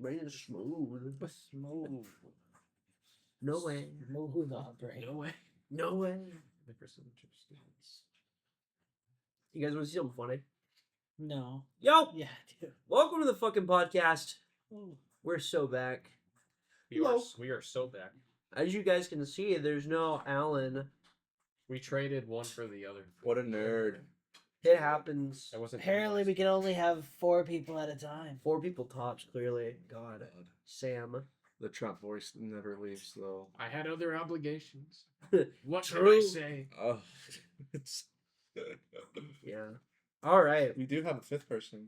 brain is smooth. Smooth. No way. Smooth operating. No way. No way. The percentage of students. You guys want to see something funny? No. Yo! Yeah, dude. Welcome to the fucking podcast. Ooh. We're so back. We are so back. As you guys can see, there's no Alan. We traded one for the other. What a nerd. It happens. I wasn't. Apparently, we can only have 4 people at a time. 4 people tops, clearly. God. Sam. The Trump voice never leaves, though. I had other obligations. What True. should I say? Oh, it's... Yeah. All right. We do have a 5th person.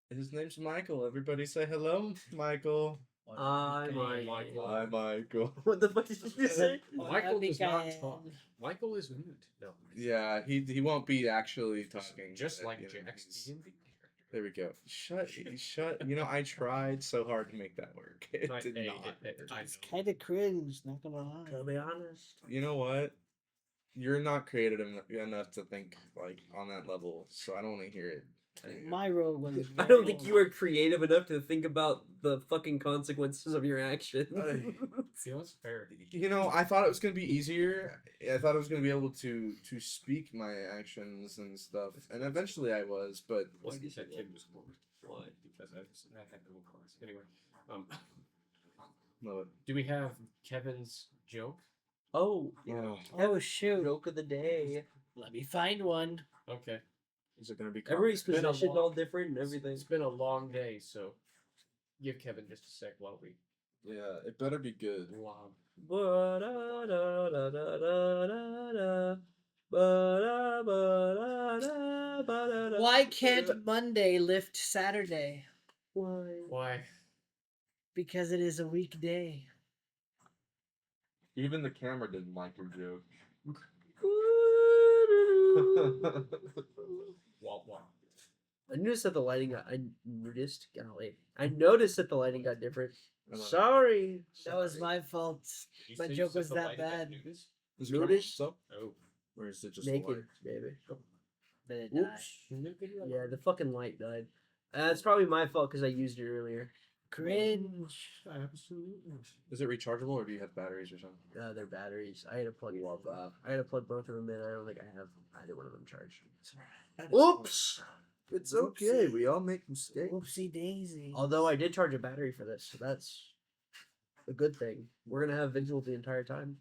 His name's Michael. Everybody say hello, Michael. Hi, Michael. Hi, Michael. What the fuck did you say? Michael does not Miguel. talk. Michael is mute. No. Yeah, he won't be actually talking. Just like you know, Jack's he's- D&D There we go. Shut. You know, I tried so hard to make that work. It character. did not. I It's kind of cringe, not gonna lie. To be honest. You know what? You're not creative enough to think like on that level, so I don't want to hear it. My role was. I don't think you were creative enough to think about the fucking consequences of your actions. Feels fair. You know, I thought it was gonna be easier. I thought I was gonna be able to speak my actions and stuff, and eventually I was. But Why did that kid was cool? Why? Because I had no class. Anyway, no, do we have Kevin's joke? Oh, yeah. Oh shoot! joke of the day. Let me find one. Okay. Is it gonna be? Everybody's been a positioned long- all different and everything. It's been a long day, so give Kevin just a sec while we Yeah, it better be good. lob. Why can't Monday lift Saturday? Why? Why? Because it is a weekday. Even the camera didn't like your joke. Wah, wah. I noticed that the lighting got. I noticed. Golly, I noticed that the lighting got different. Sorry. That was my fault. Did you My say you joke said was the that lighting got bad. nudist? Is Notice? so? Oh. Or is it just the light? Naked, baby. But it died. Oops. Yeah, the fucking light died. It's probably my fault because I used it earlier. Cringe. Absolutely. Is it rechargeable or do you have batteries or something? They're batteries. I had to plug. Love that. I had to plug both of them in. I don't think I have either one of them charged. Oops. It's okay. okay. We all make mistakes. Whoopsie daisy. Although I did charge a battery for this, so that's a good thing. We're gonna have visual the entire time.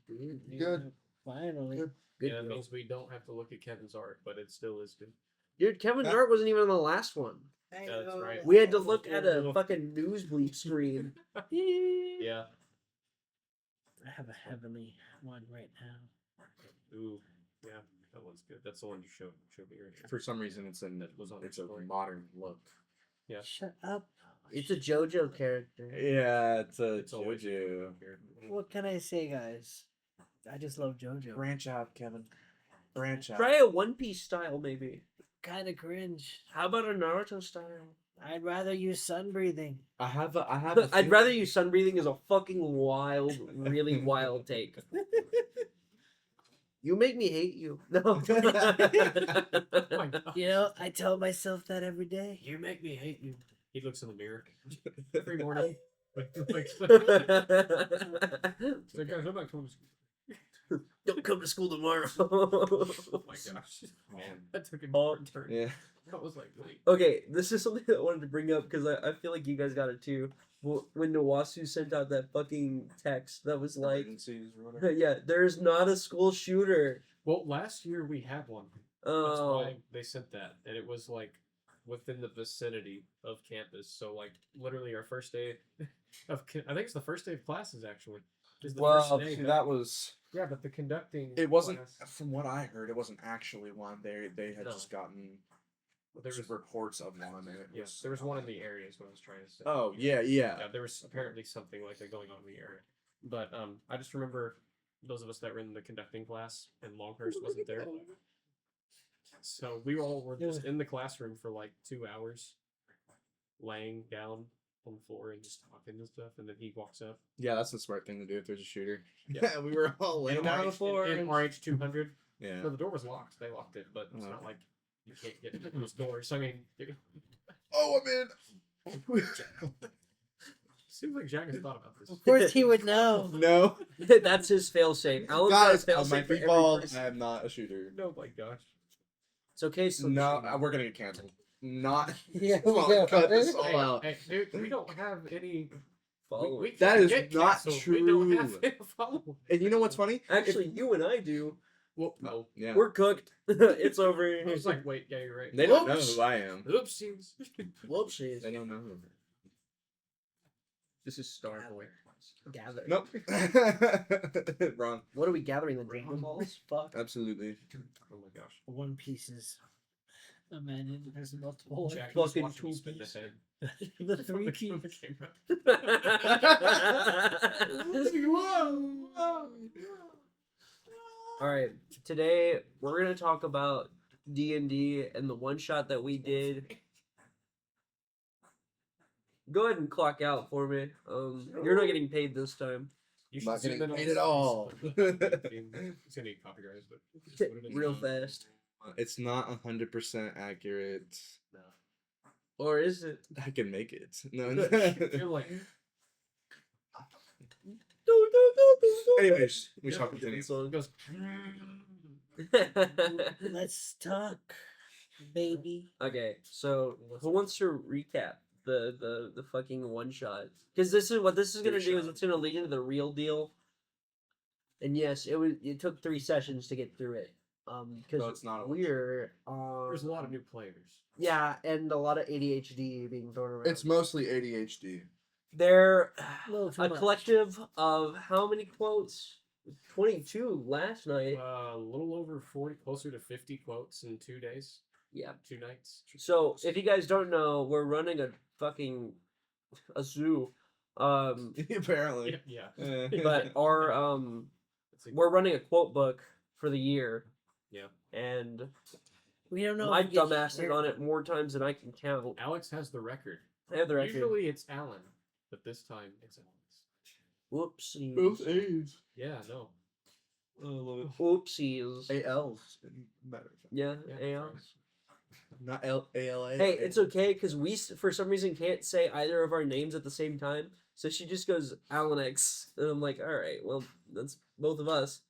Good. Finally. Good. Good. Yeah, that deal. means we don't have to look at Kevin's art, but it still is good. Dude, Kevin's art wasn't even on the last one. I Yeah, that's know. right. We had to look at a fucking news bleep screen. Yeah. I have a heavenly one right now. Ooh. Yeah. That one's good. That's the one you showed me earlier. For some reason, it's That was on it's the a story. modern look. Yeah. Shut up. It's a JoJo character. Yeah, It's always JoJo. here. What can I say, guys? I just love JoJo. Branch out, Kevin. Branch out. Try a One Piece style, maybe. Kind of cringe. How about a Naruto style? I'd rather use sun breathing. I have a I'd rather use sun breathing as a fucking wild, really wild take. You make me hate you. No. Oh my God. You know, I tell myself that every day. You make me hate you. He looks in the mirror every morning. Don't come to school tomorrow. Oh my gosh. Man. That took a Oh. different turn. Yeah. That was like, wait. Okay, this is something that I wanted to bring up because I feel like you guys got it too. When Nawasu sent out that fucking text that was like, Emergencies or whatever. yeah, there's not a school shooter. Well, last year we had one. That's Oh, why they sent that. And it was like within the vicinity of campus. So, like, literally our first day of, I think it's the first day of classes actually. Is the Well, first day, see, but- that was. Yeah, but the conducting. It wasn't. class- From what I heard, it wasn't actually one. They had No. just gotten there was reports of one. And it Yes, there was one in the area. Is what I was trying to say. Oh yeah, yeah. Yeah, there was apparently something like that going on in the area. But I just remember those of us that were in the conducting class and Longhurst wasn't there. So we all were just in the classroom for like 2 hours, laying down on the floor and just talking and stuff. And then he walks up. Yeah, that's the smart thing to do if there's a shooter. Yeah. We were all laying down on the floor. In RH 200. Yeah. No, the door was locked. They locked it, but it's not like you can't get into those doors. I mean, Oh, I'm in. Seems like Jack has thought about this. Of course he would know. No, That's his failsafe. Alan's got a guys, on my failsafe for free every ball, person. I am not a shooter. No, my gosh. It's okay, Slim No, Shady. we're gonna get canceled. Not. Yeah, Come on, yeah. cut this all Hey, out. hey, dude, we don't have any. We That can't is get not canceled. We don't have true. any followers. And you know what's funny? Actually, you and I do. Well, no. Yeah. We're cooked. It's over. I was like, wait, yeah, you're right. They don't know Whoops. who I am. Oopsies. Whoopsies. They don't know who. This is Starboy. Gather. Nope. Wrong. What are we gathering? The Dragon Balls? Fuck. Absolutely. Oh my gosh. One Pieces. Amended. There's multiple. Jack, Fucking just watch me two spin the piece. head. The three From the piece. camera. All right. Today we're gonna talk about D&D and the one shot that we did. Go ahead and clock out for me. You're not getting paid this time. You Not zoom getting in on paid this. at all. It's gonna get copyrighted, but it's what it is. Real fast. It's not 100% accurate. Or is it? I can make it. No. You're like, Anyways, we Yeah, shall continue. it goes. Let's talk, baby. Okay, so who wants to recap the fucking one shot? Because this is what this is gonna do is it's gonna lead into the real deal. And yes, it took 3 sessions to get through it. Because So it's not a we're There's a lot of new players. yeah, and a lot of ADHD being thrown around. It's mostly ADHD. They're Little too a much. collective of how many quotes? 22 last night. A little over 40, closer to 50 quotes in 2 days, Yeah. 2 nights. So if you guys don't know, we're running a fucking a zoo. Apparently. Yeah. But our It's like- we're running a quote book for the year. Yeah. And We don't know. my if we get dumbass is on it hurt. more times than I can count. Alex has the record. I have the record. Usually it's Alan, but this time it's Alex. Whoopsies. Both A's. Yeah, no. I love it. Whoopsies. ALs. Yeah, Yeah, ALs. Not ALA. Hey, it's okay because we for some reason can't say either of our names at the same time. So she just goes Alan X, and I'm like, all right, well that's both of us.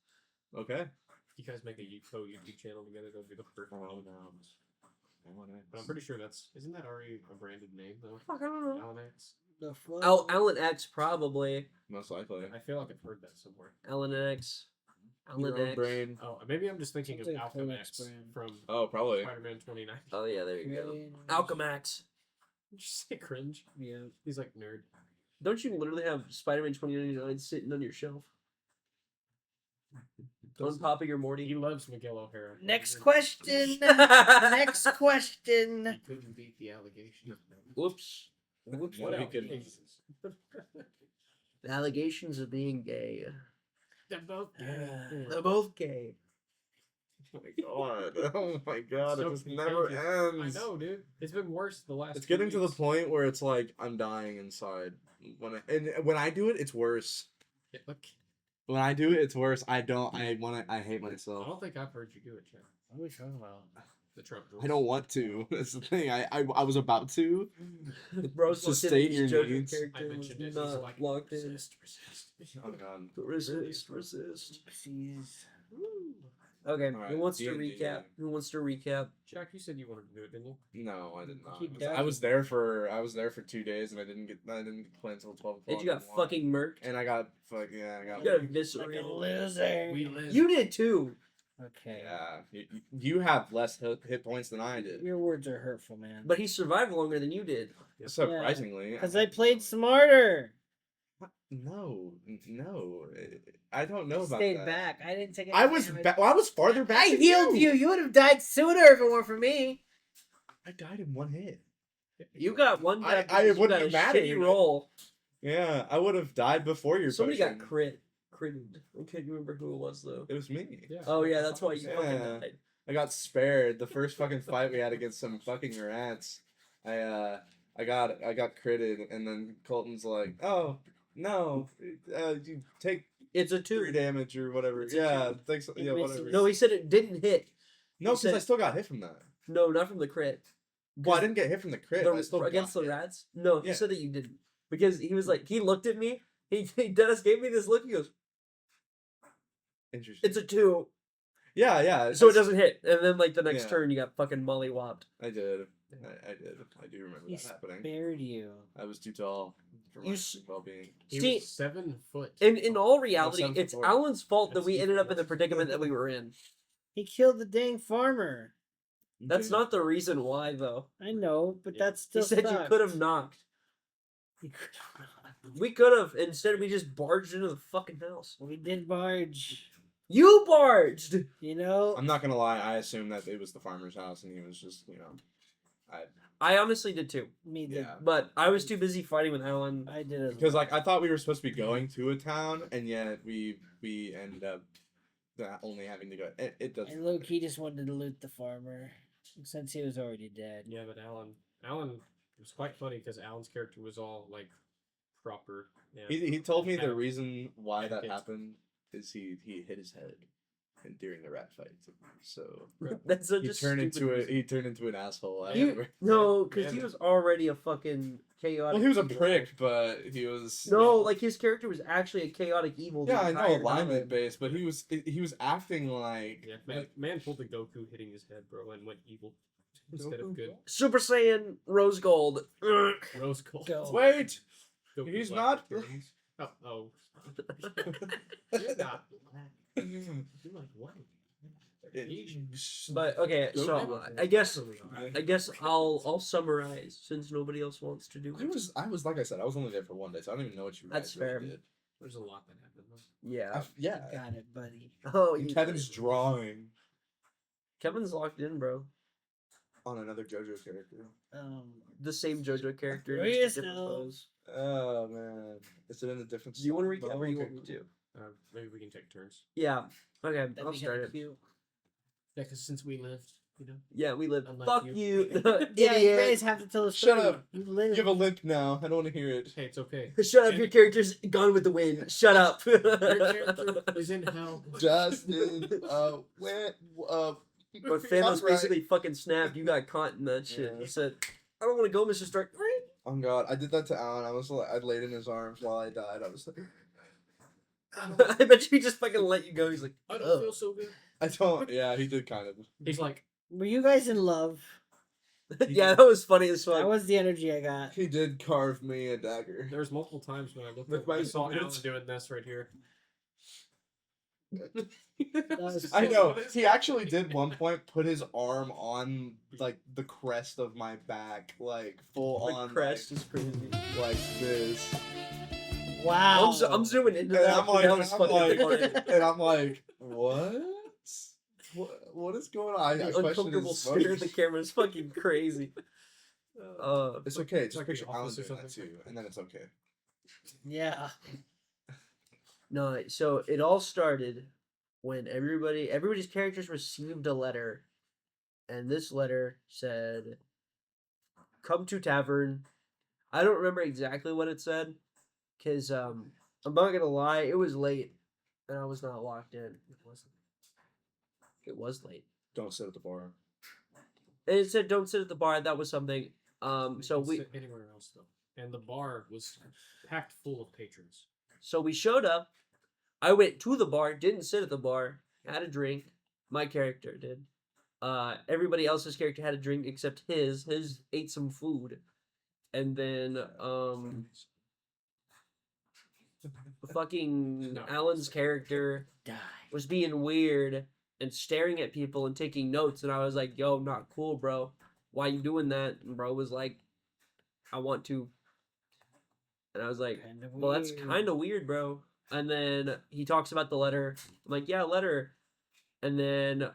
Okay. You guys make a YouTube channel together, that'll be the perfect one. Oh, But I'm pretty sure isn't that already a branded name though? Fuck, I don't know. Alan X. The fuck? Oh, Alan X probably. Most likely. I feel like I've heard that somewhere. Alan X. Alan Your own X. brain. Oh, maybe I'm just thinking of Sounds like Alchemy Phoenix X brand. from Oh, probably. Spider-Man 29. Oh yeah, there you go. Brain. Alchemax. Just say cringe. Yeah. He's like nerd. Don't you literally have Spider-Man 2099 sitting on your shelf? On top of your He Morty? loves Miguel O'Hara. Next question. Next question. He couldn't beat the allegation. Whoops. Whoops. What He else? could- The allegations of being gay. They're both gay. They're both gay. Oh my god. Oh my god. So It just never I ends. know, dude. It's been worse the last. It's 2 getting to the weeks. point where it's like I'm dying inside. When I do it, it's worse. Yeah, look, When I do it, it's worse. I hate I myself. don't think I've heard you do it, Chad. What are we talking about? The Trump rules. I don't want to. That's the thing. I was about to. Bro's To looked at state his your Joker needs. character I and mentioned was it. He's not like, locked in. resist. Oh god. Resist. Oopsies. Okay, Alright, who wants to D&D. recap? Who wants to recap? Jack, you said you wanted to do it, didn't you? No, I did not. Keep I was there for 2 days and I didn't get play until 12 o'clock. And you got in the morning. fucking murked. And I got I got. You got Like eviscerated. a loser. We live. You did too. Okay. Yeah, you have less hit points than I did. Your words are hurtful, man. But he survived longer than you did. Surprisingly, Because I played smarter. No, I don't know I about stayed that. back. I didn't take. I was I was farther back. I than healed you. You would have died sooner if it weren't for me. I died in 1 hit. You got one I- back. I because you wouldn't got a have mattered. shitty roll. Yeah, I would have died before your Somebody potion. got critted. I can't remember who it was though. It was me. Yeah. Oh yeah, that's why you Yeah. fucking died. I got spared the first fucking fight we had against some fucking rats. I got critted, and then Colton's like, "Oh no, you take It's a 3 2. damage or whatever." It's a Yeah, 2. thanks. Yeah, misses. whatever. No, he said it didn't hit. No, he because said- I still got hit from that. No, not from the crit. Well, I didn't get hit from the crit. The- but I still against got the hit. rats? No, he Yeah. said that you didn't. because he was like, he looked at me. Dennis gave me this look. He goes, Interesting. "It's a 2." Yeah, yeah. So it that's- doesn't hit, and then like the next Yeah. turn, you got fucking mollywopped. I did. I did. I do remember He that happening. spared you. I was too tall for You my s- well-being. He See- was 7 foot. In all reality, 7 it's foot 4. Alan's fault that That's we ended up in the equal. predicament that we were in. He killed the dang farmer. That's not the reason why, though. I know, but Yeah. that's He still. said you could have knocked. You could have. We could have. Instead, we just barged into the fucking house. We did barge. You barged. You know. I'm not gonna lie. I assumed that it was the farmer's house, and he was just, I honestly did too, Me did. yeah. but I was too busy fighting with Alan. I did as Because well. like I thought we were supposed to be going to a town, and yet we ended up only having to go. It I doesn't. low key just wanted to loot the farmer, since he was already dead. Yeah, but Alan, it was quite funny because Alan's character was all like proper. Yeah. He told me the Yeah. reason why that Hit. happened is he hit his head, and during the rat fight, so That's such he a turned stupid into reason. he turned into an asshole. You- afterward. No, because he Yeah. was already a fucking chaotic. Well, he was a evil. prick, but he was No, like his character was actually a chaotic evil. the yeah, I entire know time. alignment based, but he was acting like Yeah, man pulled the Goku hitting his head, bro, and went evil instead of good. Super Saiyan Rose Gold. Rose gold. Go. wait. Goku He's black not- returns. Oh. You're not black. You're like white. Asian. But okay, Go so ahead. I guess I'll summarize since nobody else wants to do I it. was like I said, I was only there for one day, so I don't even know what you That's guys really fair. did. There's a lot that happened. Though. Yeah. Yeah. Got it, buddy. Oh, And you Kevin's drawing Kevin's locked in, bro. on another JoJo character. The same JoJo character. For just a different yourself. pose. Oh man, is it in a different? Do you want to style? recap Oh, or you okay, want me cool. to? Maybe we can take turns. Yeah. Okay, That'd I'll be start kinda it. cute. Yeah, because since we lived, Yeah, we live. Unlike Fuck you. you, Yeah, you idiot. guys have to tell the Shut story. up. You You live. have a limp now. I don't want to hear it. hey, it's okay. Shut up, your character's gone with the wind. Shut up. Your character is in hell. Justin, went, But Thanos Alright. basically fucking snapped. You got caught in that shit. Yeah. He said, "I don't want to go, Mr. Stark." Oh God, I did that to Alan. I laid in his arms while I died. I was like, I bet you he just fucking let you go. He's like, I don't "Ugh." feel so good. I don't. Yeah, he did kind of. He's like, Were you guys in love? Yeah, that was funny as That fuck. was the energy I got. He did carve me a dagger. there's multiple times when I looked With up, my I saw Alan hands. doing this right here. was I so know. He actually did one point put his arm on like the crest of my back, like full The on crest is crazy. like this. Wow. I'm zooming into And that. I'm like, that and was I'm fucking like, funny. and I'm like, what? What is going on? I The question uncomfortable his stare at the motives. camera is fucking crazy. It's okay. Just like picture The Alan Office or doing that something. too, and then it's okay. Yeah. No, so it all started when everybody's characters received a letter, and this letter said, "Come to tavern." I don't remember exactly what it said, cause I'm not gonna lie, it was late, and I was not locked in. It was late, Don't sit at the bar. and it said, "Don't sit at the bar." That was something. You So can we sit anywhere else though, and the bar was packed full of patrons. So we showed up. I went to the bar, didn't sit at the bar, had a drink. My character did. Everybody else's character had a drink except his. His ate some food. And then fucking No. Alan's character Die. was being weird and staring at people and taking notes, and I was like, "Yo, not cool, bro. Why you doing that?" And bro was like, "I want to." And I was like, Kind of "Well, that's kind of weird, bro." And then he talks about the letter. I'm like, "Yeah, letter." And then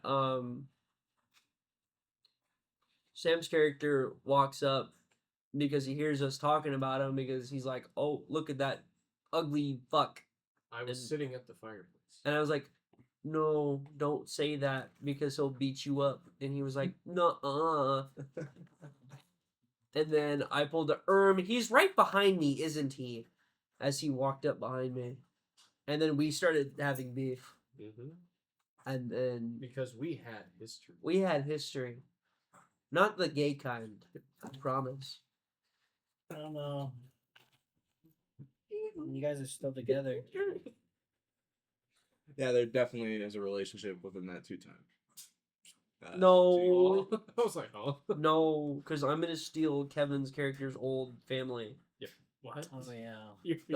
Sam's character walks up because he hears us talking about him because he's like, "Oh, look at that ugly fuck." I was And- sitting at the fireplace. And I was like, "No, don't say that because he'll beat you up." And he was like, "Nuh-uh." And then I pulled the he's right behind me, isn't he? As he walked up behind me. And then we started having beef. Mm-hmm. And then Because we had history. we had history. Not the gay kind, I promise. I don't know. You guys are still together. Yeah, there definitely is a relationship within that 2 times. No, I was like, oh. no, because I'm gonna steal Kevin's character's old family. What? Oh yeah.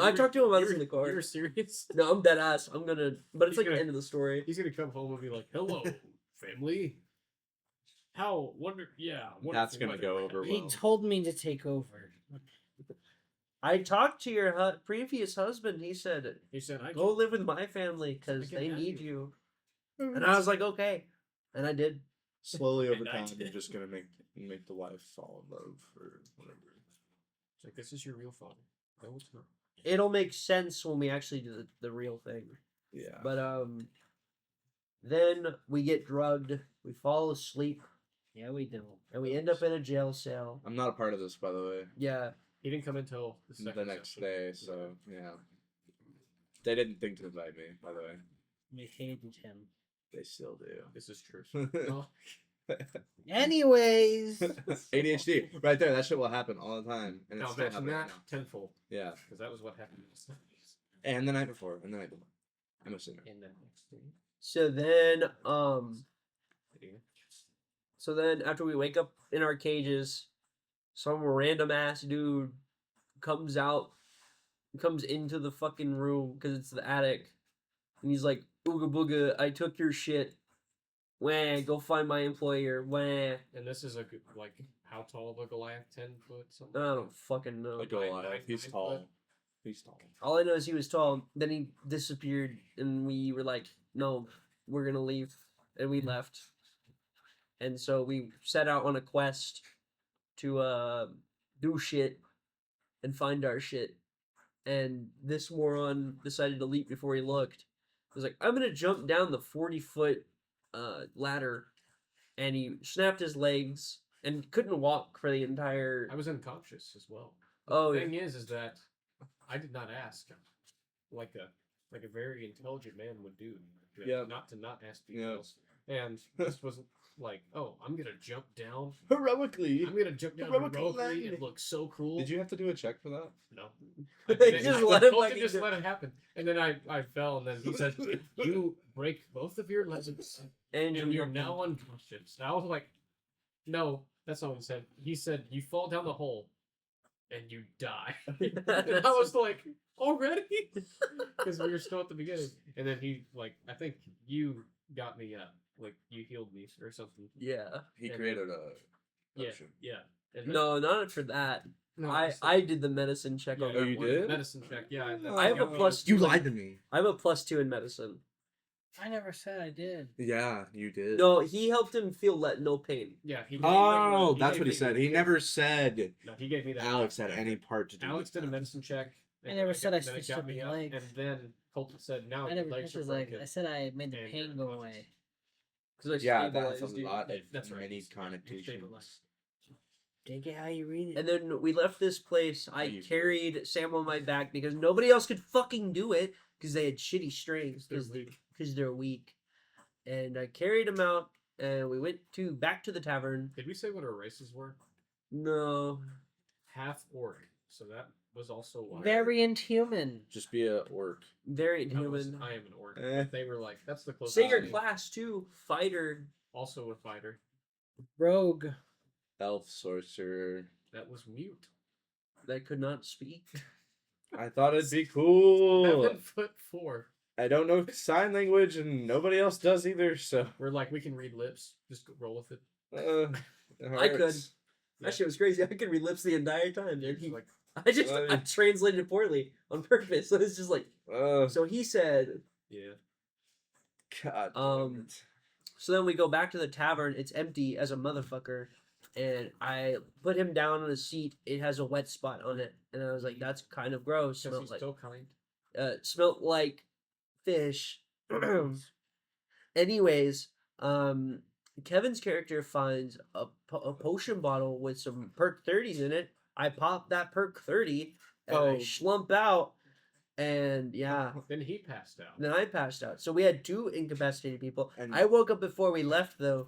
I talked to him about this in you're- the car. You're serious? No, I'm dead ass. I'm gonna, but it's He's like gonna- the end of the story. He's gonna come home and be like, "Hello, family. How wonder? Yeah, That's wonderful gonna weather go we're over having." He well. told me to take over. I talked to your previous husband. He said, He said, "I "Go live with my family because can they have need you." you." And I was like, "Okay," and I did. Slowly over And I time, did. you're just gonna make the wife fall in love or whatever. It's like, this is your real father. No, it's not. It'll make sense when we actually do the real thing. Yeah. But then we get drugged. We fall asleep, Yeah, we do. and we end up in a jail cell. I'm not a part of this, by the way. Yeah, He didn't come until The next session. day, so yeah. They didn't think to invite me, by the way. We hated him. They still do. This is true. ADHD, Anyways. right there. That shit will happen all the time, and Now it's still imagine happening that now. tenfold, Yeah, because that was what happened in the 70s. and the night before, and the night before. I'm assuming. And then next day. so then Yeah. so then after we wake up in our cages, some random ass dude comes into the fucking room because it's the attic, and he's like, "Ooga booga, I took your shit. Wah, go find my employer. Wah." And this is a good, like, how tall of a Goliath? 10 foot I something? don't fucking know. Like Goliath, nine- he's 9 tall. foot. He's tall. All I know is he was tall. Then he disappeared, and we were like, "No, we're gonna leave," and we left. And so we set out on a quest to do shit and find our shit. And this moron decided to leap before he looked. He was like, "I'm gonna jump down the 40-foot ladder," and he snapped his legs and couldn't walk for the entire. I was unconscious as well. Oh, The thing is that I did not ask, like a very intelligent man would do. Yeah. Not to not ask Yeah. details. And this was like, oh, I'm gonna jump down. Heroically. I'm gonna jump down Heroic heroically. landing. It looks so cool. Did you have to do a check for that? No. You I didn't. just I let him told fucking just do- let it happen. And then I fell, and then he said, "You break both of your legs, and and you're now unconscious." And I was like, "No, that's not what he said. He said you fall down the hole, and you die." And I was like, "Already?" Because we were still at the beginning. And then he, like, I think you got me up, like you healed me or something. Yeah. He And created a Yeah, potion. yeah. And then- No, not for that. no, I did the medicine check on yeah, Oh, that you one. did? medicine check. Yeah, I have a plus You 2. lied to me. I have a +2 in medicine. I never said I did. Yeah, you did. No, he helped him feel no pain. Yeah, he. Oh, that's gave what he me- said. He never said No, he gave me that. Alex had any part to do Alex with did a that. medicine check. I and never then said I then it stitched got up me his up, legs. And then Colton said, "Now I your never legs touched are his leg. broken." I said I made the And pain you're go unconscious. away. Because I Yeah, that's stabilized a you. lot of That's right. many It's connotations. stabilized. Take it how you read it. And then we left this place. I You- carried Sam on my back because nobody else could fucking do it because they had shitty strength They're because weak. they're weak. And I carried him out, and we went back to the tavern. Did we say what our races were? No, Half orc. So that was also why Variant human. Just be a orc. very I was- human. I am an orc. Eh. But they were like, that's the closest. Say your thing. class too, fighter. Also a fighter. Rogue. Elf sorcerer. That was mute. That could not speak. I thought it'd be cool. 7'4". I don't know sign language, and nobody else does either. So We're like, we can read lips. Just go roll with it. it I could. hurts. That shit was crazy. I could read lips the entire time, dude. It's like, I translated poorly on purpose. So it's just like. Uh, So he said. yeah. God. Um, So then we go back to the tavern. It's empty as a motherfucker. And I put him down on a seat. It has a wet spot on it. And I was like, that's kind of gross. Because Smelled he's like, so kind. smelled like fish. Anyways, Kevin's character finds a potion bottle with some perk 30s in it. I pop that perk 30 and I Oh. slump out. And yeah, Then he passed out. then I passed out. So we had 2 incapacitated people. And- I woke up before we left though,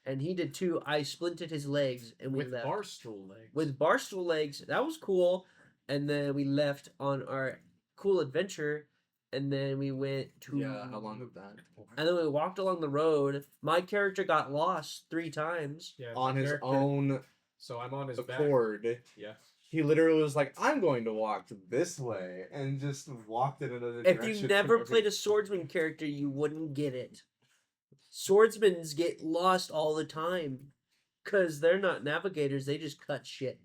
and he did too. I splinted his legs and we With left. barstool legs. With barstool legs. That was cool. And then we left on our cool adventure, and then we went to Yeah, how long was that? and then we walked along the road. My character got lost 3 times. Yeah, my On his character- own So I'm on his back. accord. Yeah. He literally was like, I'm going to walk this way, and just walked in another If direction. you never from played a swordsman character, you wouldn't get it. Swordsmen get lost all the time because they're not navigators; they just cut shit.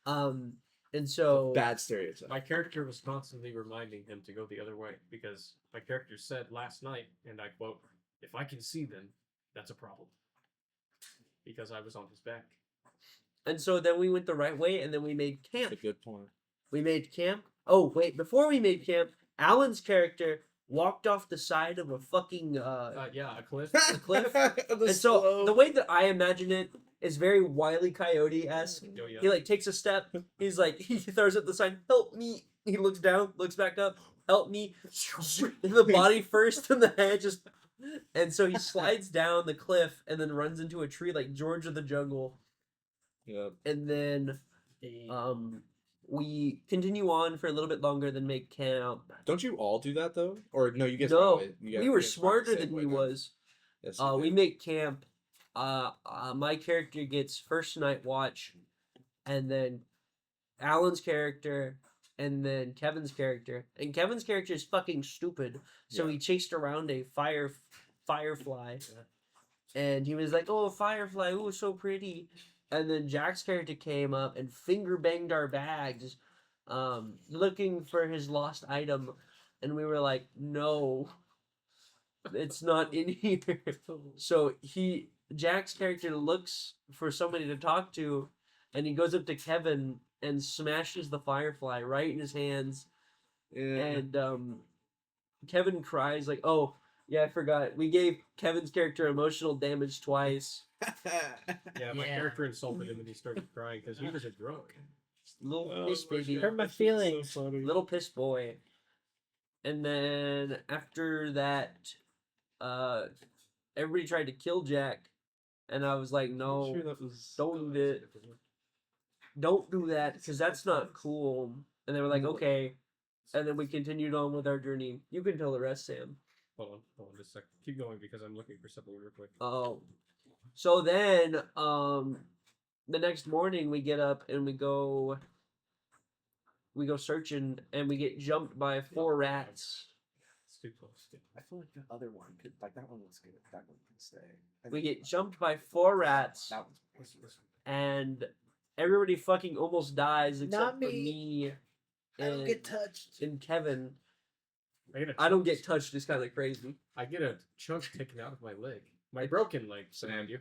And so bad stereotype. My character was constantly reminding him to go the other way because my character said last night, and I quote, "If I can see them, that's a problem." Because I was on his back. and so then we went the right way, and then we made camp. That's a good point. We made camp. Oh wait, before we made camp, Alan's character walked off the side of a fucking Yeah, a cliff. cliff. And so the way that I imagine it is very Wile E. Coyote esque. Oh, yeah. He like takes a step. He's like he throws up the sign, "Help me!" He looks down, looks back up, "Help me!" The body first, and the head just. And so he slides down the cliff and then runs into a tree like George of the Jungle. Yep. And then Damn. we continue on for a little bit longer than make camp. Don't you all do that though? Or no, you guys. No, probably- you guys- we you were guys probably smarter the same than way he then. was. Yes, you We did. make camp. My character gets first night watch, and then Alan's character, and then Kevin's character. And Kevin's character is fucking stupid, so Yeah. he chased around a firefly, and he was like, "Oh, a firefly! Ooh, so pretty." And then Jack's character came up and finger banged our bags, looking for his lost item, and we were like, "No, it's not in here." So Jack's character looks for somebody to talk to, and he goes up to Kevin and smashes the firefly right in his hands, Yeah. and Kevin cries like, "Oh yeah, I forgot. We gave Kevin's character emotional damage twice." Yeah, my Yeah. character insulted him and he started crying because he was a drunk. Little Oh, piss baby, Hurt my feelings. little piss boy. And then after that, everybody tried to kill Jack, and I was like, "No, that was. don't do it. Don't do that because that's not cool." And they were like, "Okay." And then we continued on with our journey. You can tell the rest, Sam. Hold on just a second. Keep going because I'm looking for something real quick. Oh, so then the next morning we get up and we go searching, and we get jumped by 4 rats. It's too close. I feel like the other one could, like that one was good. That one can stay. We get jumped by 4 rats, That one's and everybody fucking almost dies except Not for me. me I don't and, get touched. and Kevin. I don't get touched. It's kind of crazy. I get a chunk taken out of my leg. My broken leg, mind you.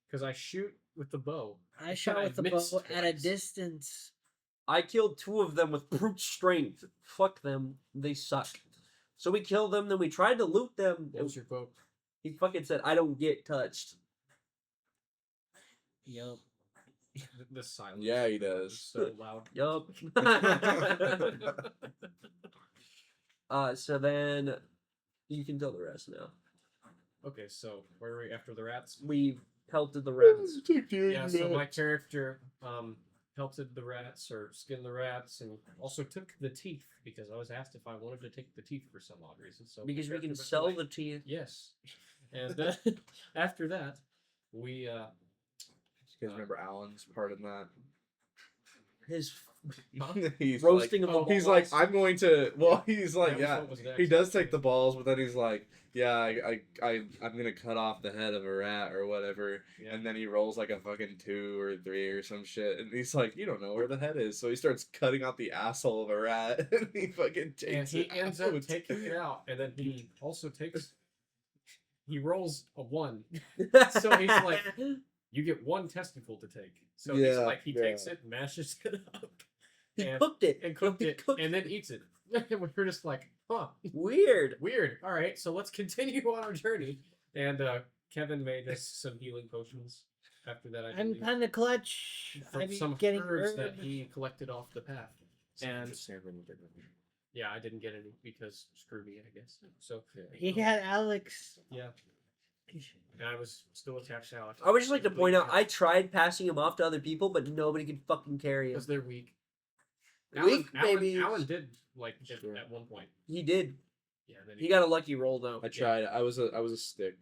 Because I shoot with the bow. I shot I with the bow missed at a twice. distance. I killed 2 of them with brute strength. Fuck them. They suck. So we killed them, then we tried to loot them. What was your quote? He fucking said, "I don't get touched." Yup. The silence. Yeah, he was does. so loud. Yup. So then you can tell the rest now. Okay, so where were we after the rats? We pelted the rats. Yeah, so my character pelted the rats or skinned the rats and also took the teeth because I was asked if I wanted to take the teeth for some odd reason. So my Because we character can was sell like, the teeth. Yes. And then after that, we You guys remember Alan's part in that? His He's roasting like, of the he's balls. like, I'm going to. Well, he's like, that was yeah. what was next. He does take the balls, but then he's like, yeah, I'm gonna cut off the head of a rat or whatever, Yeah. and then he rolls like a fucking 2 or 3 or some shit, and he's like, you don't know where the head is, so he starts cutting out the asshole of a rat, and he fucking And takes he it ends out. up taking it out, and then he also takes. He rolls a 1. So he's like, you get 1 testicle to take. So he's Yeah, like, he yeah. takes it, mashes it up, he and, cooked it. and cooked He it, cooked and then eats it. And we're just like, huh, Weird. weird. All right, so let's continue on our journey. And Kevin made us some healing potions. After that, I I'm believe, kind of clutch. from I'm some getting herbs that herb. he collected off the path. And yeah, I didn't get any because screw me, I guess. So He had Alex. yeah, and I was still attached to Alex. I would just like to point out, I tried passing him off to other people, but nobody could fucking carry him. because they're weak. Weak, maybe. Alan did like it Sure. at one point. He did. Yeah, then He got a lucky roll though. I tried. I was a stick.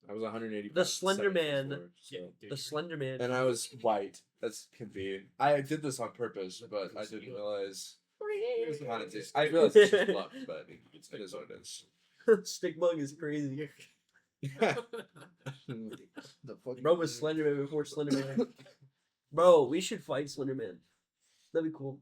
I was 180. The Slender Man. Yeah, dude, The Slender Man. And I was white. That's can be. I did this on purpose, but I didn't realize. Kind of I realized it's just luck, but it is what it is. Stick Bug is crazy. The fuck. Bro was Slenderman before Slenderman. Bro, we should fight Slenderman. That'd be cool.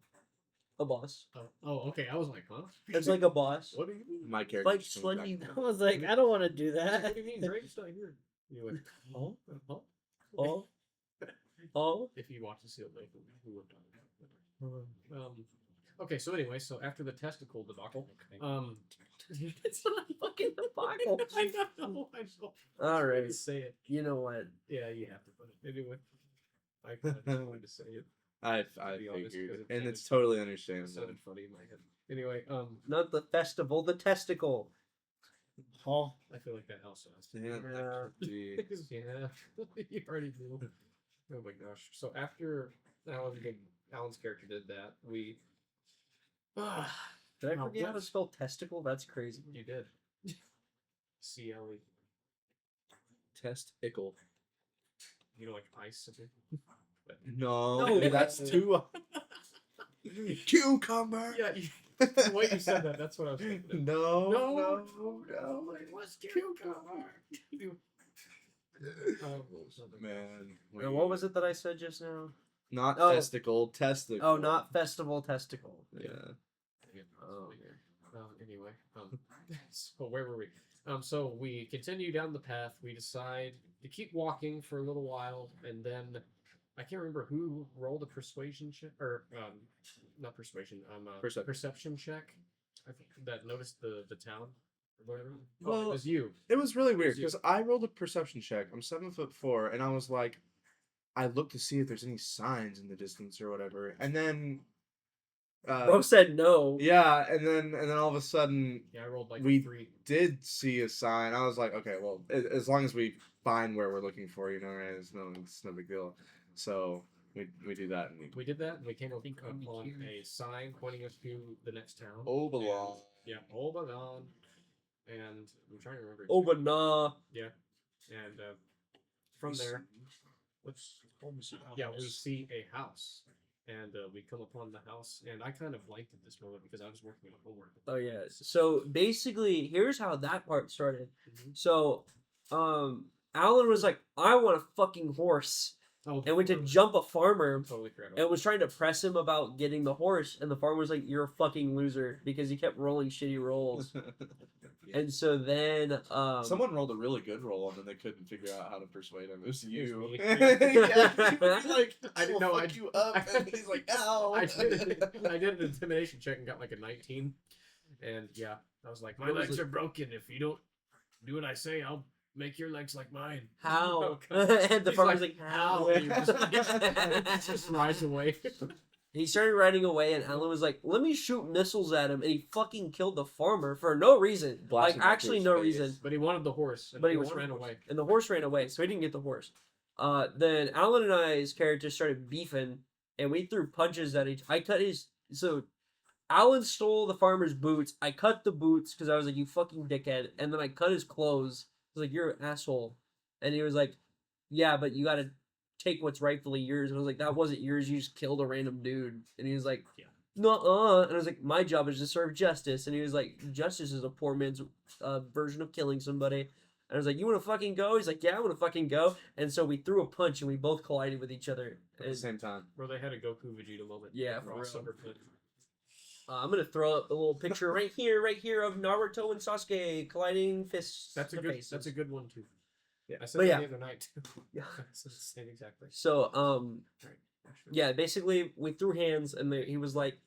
A boss. oh, okay. I was like, huh? It's like a boss. What do you mean? My character. Fight Slendy. I was like, I don't want to do that. What do you mean? Drake's not here. You're like, Oh, oh. oh, oh. If you watch the sealed lake, we would okay, so anyway, so after the testicle debacle, It's not a fucking debacle. I know. All right. Say it. You know what? Yeah, you have to put it anyway. I kind of just wanted to say it. I be honest, figured, because it and sounded- it's totally It understandable. sounded funny in my head. Anyway, Not the festival, the testicle. Oh, I feel like that also has to. Yeah. Gee. Yeah, you already knew. Oh my gosh! So after Alan's character did that, we. Did I Oh, forget how to what? spell testicle? That's crazy. You did. CLE. Testicle. You know, like ice. No, No, that's too. Cucumber. Yeah, the way you said that, that's what I was thinking. No, No. no. It was cucumber. Man. And what was it that I said just now? Not Oh. testicle, testicle. Oh, not festival, testicle. Yeah. Oh, Anyway, so where were we? So we continue down the path. We decide to keep walking for a little while, and then I can't remember who rolled a persuasion check or not persuasion. Perception check. I think that noticed the town or whatever. Oh, it Well, was you. It was really weird Was you- because I rolled a perception check. I'm 7'4", and I was like, I looked to see if there's any signs in the distance or whatever, and then, Bro said no. yeah, and then all of a sudden Yeah, I rolled like we 3. did see a sign. I was like, okay, well, as long as we find where we're looking for, you know, right? It's no big deal. So we do that, and We did that, and we came upon here. a sign pointing us to the next town. Obalon. Yeah, Obalon. And I'm trying to remember. Oh, but nah. And from there, yeah, we see a house, and we come upon the house, and I kind of liked it this moment because I was working on homework. Oh yeah. So basically, here's how that part started. Mhm. So, Alan was like, "I want a fucking horse," Oh, and went to jump a farmer. Totally forgot. And was trying to press him about getting the horse, and the farmer was like, "You're a fucking loser," because he kept rolling shitty rolls. And so then, Someone rolled a really good roll, and then they couldn't figure out how to persuade him. It was you. me. Like, I didn't know fuck you up, and he's like, "Ow!" I did an intimidation check and got like a 19, and yeah, I was like, my What was legs it? are broken. If you don't do what I say, I'll make your legs like mine. how? Okay. And the He's farmer's like, "How?" And he just rides away. He started riding away, and Alan was like, "Let me shoot missiles at him," and he fucking killed the farmer for no reason, Blasted like actually through no his face. reason. But he wanted the horse, and But the he horse wanted ran the horse. away. And the horse ran away, so he didn't get the horse. Then Alan and I's characters started beefing, and we threw punches at each. I cut his. So Alan stole the farmer's boots. I cut the boots because I was like, "You fucking dickhead," and then I cut his clothes. I was like, "You're an asshole," and he was like, "Yeah, but you gotta take what's rightfully yours." And I was like, "That wasn't yours. You just killed a random dude." And he was like, Yeah. "Nuh-uh." And I was like, "My job is to serve justice." And he was like, "Justice is a poor man's version of killing somebody." And I was like, "You want to fucking go?" He's like, "Yeah, I want to fucking go." And so we threw a punch, and we both collided with each other. At the And, same time. Where they had a Goku Vegeta moment. Yeah, for Ross real. Silverfoot. I'm gonna throw up a little picture right here of Naruto and Sasuke colliding fists. That's a to good. faces. That's a good one too. Yeah. I said But that yeah. the other night too. Yeah. I said the same exactly. So Right. yeah, basically we threw hands, and he was like,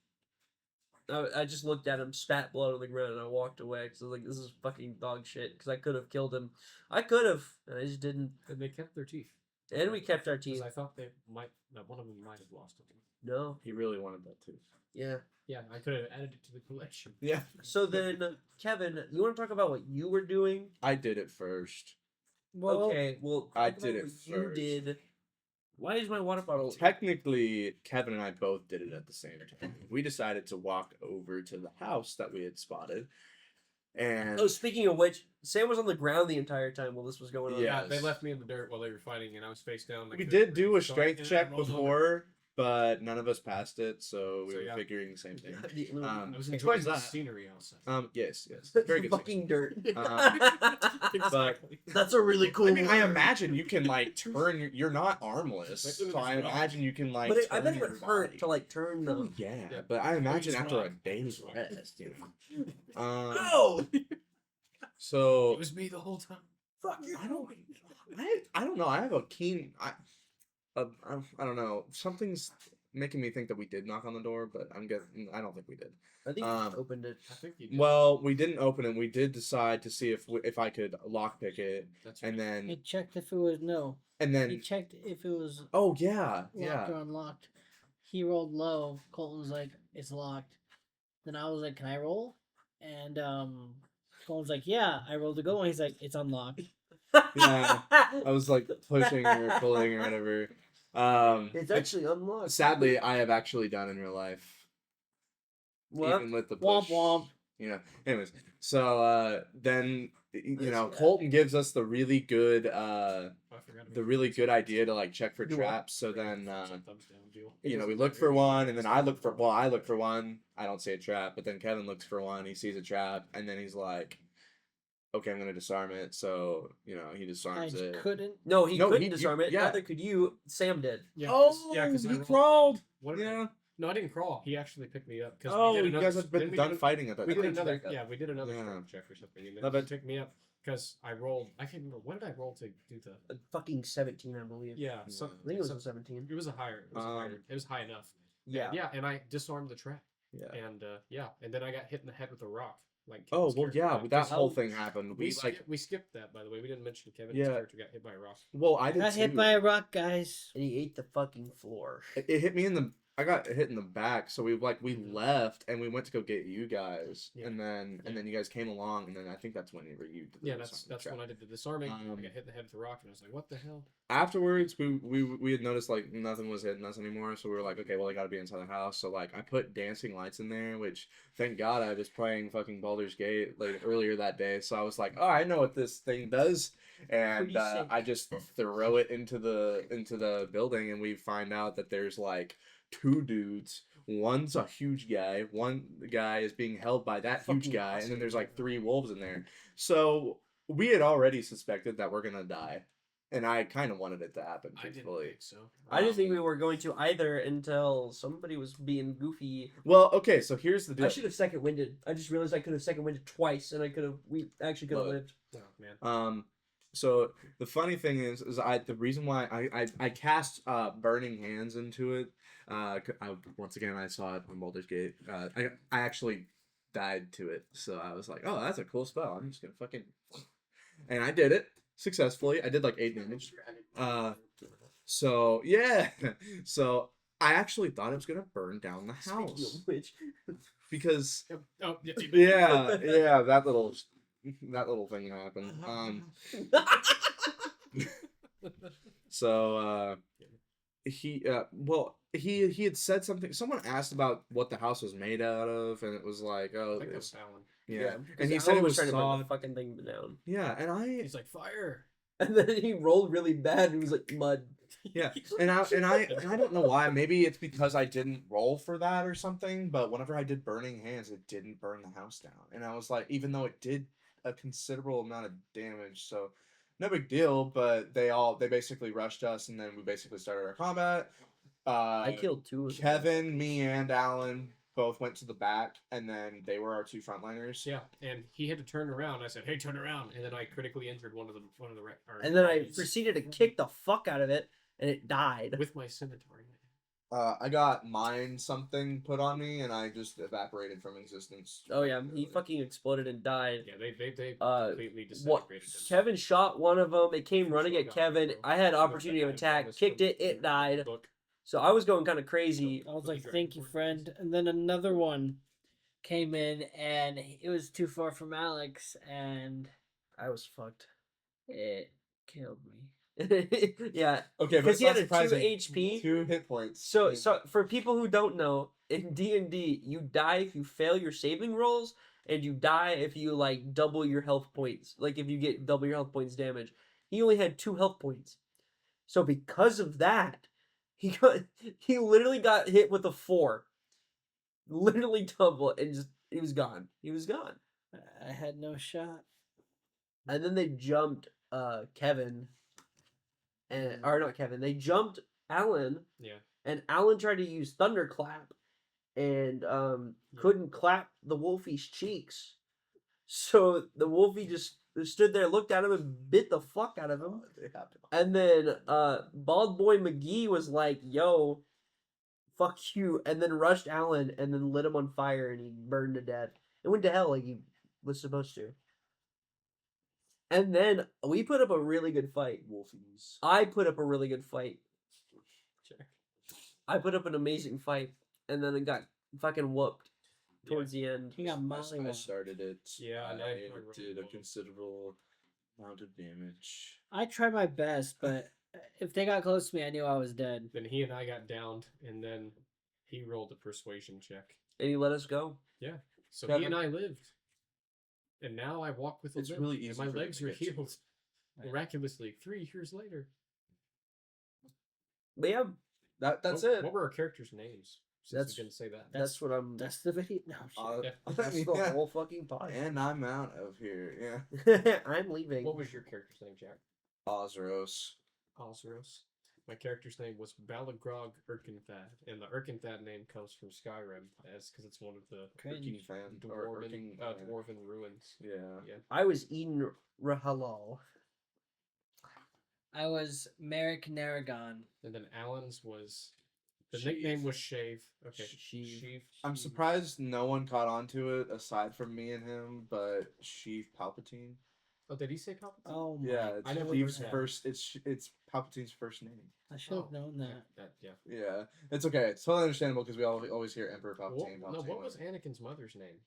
I just looked at him, spat blood on the ground, and I walked away because I was like, "This is fucking dog shit." Because I could have killed him, I could have, and I just didn't. And they kept their teeth. And we kept our Because teeth. I thought that one of them might have lost it. No, He really wanted that too. yeah. Yeah, I could have added it to the collection. Yeah. So then, Kevin, you want to talk about what you were doing? I did it first. well, Okay, well, I talk did about it what you first. did Why is my water bottle? Technically, Kevin and I both did it at the same time. We decided to walk over to the house that we had spotted, and Oh, speaking of which, Sam was on the ground the entire time while this was going on. Yeah, they Yes. left me in the dirt while they were fighting, and I was face down. we did do a So I- strength and I check rolled over. before, but none of us passed it, so we So, were yeah. figuring the same thing. The- I was Explains enjoying the that. scenery outside. Yes, very good. fucking dirt. Exactly. That's a really cool. I mean, I word. imagine you can like turn. You're not armless, Like, so I it's rough. imagine you can like. But I turn bet it your would hurt body. to like turn Oh, the. yeah, Yeah. but I imagine It's after a rough. day's It's rest, you know. No. So It was me the whole time. Fuck you. I don't know. I have a keen. I don't know. Something's making me think that we did knock on the door, but I don't think we did. I think Um, you opened it. I think you did. Well, we didn't open it. We did decide to see if I could lockpick it, That's and right. He then checked if it was and He then checked if it was oh yeah locked yeah. or unlocked. He rolled low. Colton was like, "It's locked." Then I was like, "Can I roll?" And Colton was like, "Yeah." I rolled a go, and he's like, "It's unlocked." Yeah. I was like pushing or pulling or whatever. It's actually unlocked. Sadly, I have actually done in real life, What? even with the Womp push. womp. You know. Anyways, so then you know Yeah. Colton gives us the really good I forgot about the really good idea to like check for Do what? traps. So then thumbs down deal. you know we look for one, and then I look for one. I don't see a trap, but then Kevin looks for one. He sees a trap, and then he's like, "Okay, I'm gonna disarm it." So you know he I disarms it. couldn't. No, he No, couldn't you- disarm it. yeah. Neither could you. Sam did. Yeah, Oh, yeah, because he crawled. What did I- Yeah. No, I didn't crawl. He actually picked me up. Cause Oh, we did you another, guys have been didn't we done do- fighting at that We time. did another. back up. Yeah, we did another Yeah. strength check or something. And No, then but- he picked me up because I rolled. I can't remember what did I roll to do the. Fucking 17, I believe. Yeah, so, I think it was so- a 17. it was a higher. It was, higher, it was high enough. Yeah. Yeah, and I disarmed the trap, Yeah. and and then I got hit in the head with a rock. Like Oh Kevin's well, character yeah. got. That 'Cause whole thing happened. we We skipped that, by the way. We didn't mention Kevin's Yeah. character got hit by a rock. well, I did Got hit too. by a rock, guys. And he ate the fucking floor. It hit me in the. I got hit in the back, so we left and we went to go get you guys, Yeah. and then you guys came along, and then I think that's whenever you did the Yeah, disarming that's trap. when I did the disarming. I Um, got hit in the head with a rock, and I was like, "What the hell?" Afterwards, we had noticed like nothing was hitting us anymore, so we were like, okay, well, they got to be inside the house. So like, I put dancing lights in there, which thank God I was playing fucking Baldur's Gate like earlier that day, so I was like, oh, I know what this thing does, and Pretty sick. I just throw it into the building, and we find out that there's like two dudes. One's a huge guy. One guy is being held by that huge Fucking guy, and awesome. then there's like three wolves in there. So we had already suspected that we're gonna die. And I kind of wanted it to happen, I didn't truthfully. think so. I didn't think we were going to either until somebody was being goofy. Well, okay, so here's the deal. I should have second winded. I just realized I could have second winded twice, and we actually could have Look. lived. Oh man. So the funny thing is the reason why I cast Burning Hands into it. Once again, I saw it on Baldur's Gate. I actually died to it, so I was like, oh, that's a cool spell. I'm just gonna fucking, and I did it successfully. I did like 8 damage. So yeah, so I actually thought it was gonna burn down the Speaking house of which, because Oh yeah. yeah, that little thing happened. So he had said something. Someone asked about what the house was made out of, and it was like, oh, I think that was Alan. yeah. 'cause And he Alan said it was trying to burn sawed. the fucking thing down, Yeah, and I He's like fire. and then he rolled really bad. And it was like mud. yeah, and I don't know why. Maybe it's because I didn't roll for that or something. But whenever I did Burning Hands, it didn't burn the house down, and I was like, even though it did a considerable amount of damage, so no big deal. But they basically rushed us, and then we basically started our combat. I killed 2 of them. Kevin, me, and Alan both went to the back, and then they were our 2 frontliners. Yeah, and he had to turn around. I said, "Hey, turn around!" And then I critically injured one of the And then I proceeded to kick the fuck out of it, and it died. with my scimitar. I got something put on me, and I just evaporated from existence. Oh yeah, he fucking exploded and died. Yeah, they Uh, completely What? disintegrated him. Kevin shot one of them. It came running at Kevin. I had opportunity of attack, kicked it. It died. Look, So I was going kind of crazy. I was like, "Thank you, friend." And then another one came in, and it was too far from Alex, and I was fucked. it killed me. Yeah, Okay, but because it's he not had a 2 surprising. HP. 2 hit points. So for people who don't know, in D&D, you die if you fail your saving rolls, and you die if you like double your health points. Like if you get double your health points damage. He only had 2 health points. So because of that, he literally got hit with a 4. Literally double and just he was gone. He was gone. I had no shot. And then they jumped Kevin and or not Kevin. They jumped Alan. Yeah. And Alan tried to use Thunderclap and couldn't clap the Wolfie's cheeks. So the Wolfie just stood there, looked at him, and bit the fuck out of him. And then Bald Boy McGee was like, yo, fuck you, and then rushed Alan and then lit him on fire and he burned to death. It went to hell like he was supposed to. And then we put up a really good fight. Wolfies. I put up a really good fight. Sure. I put up an amazing fight, and then it got fucking whooped towards the end. He got I molly. started it. Yeah, I and I remember did a both. considerable amount of damage. I tried my best, but if they got close to me, I knew I was dead. Then he and I got downed, and then he rolled a persuasion check. And he let us go. So Kevin. he and I lived. And now I walk with a It's limp, really and easy my for me legs to are get to. healed miraculously 3 years later. But yeah, That's what, it. What were our characters' names? Since That's- we didn't say that. that's what I'm. That's the video. No, shit. Yeah. That's the whole fucking pod. And I'm out of here. Yeah. I'm leaving. What was your character's name, Jack? Osros. Alzeros. My character's name was Balagrog Urkenthad, and the Urkenthad name comes from Skyrim, as because it's one of the Urking fan. Or dwarven, Urking, dwarven ruins. yeah. I was Eden Rahalal. I was Merrick Naragon. And then Alan's was the Sheev. nickname was Shave. Okay, Sheev. I'm surprised no one caught on to it aside from me and him, but Sheev Palpatine. Oh, did he say Palpatine? Oh my! Yeah, it's I never Sheev's heard that. first. It's Palpatine's first name. I should have known that. Yeah. Yeah, it's okay. It's totally understandable because we always hear Emperor Palpatine. No, what was Anakin's mother's name?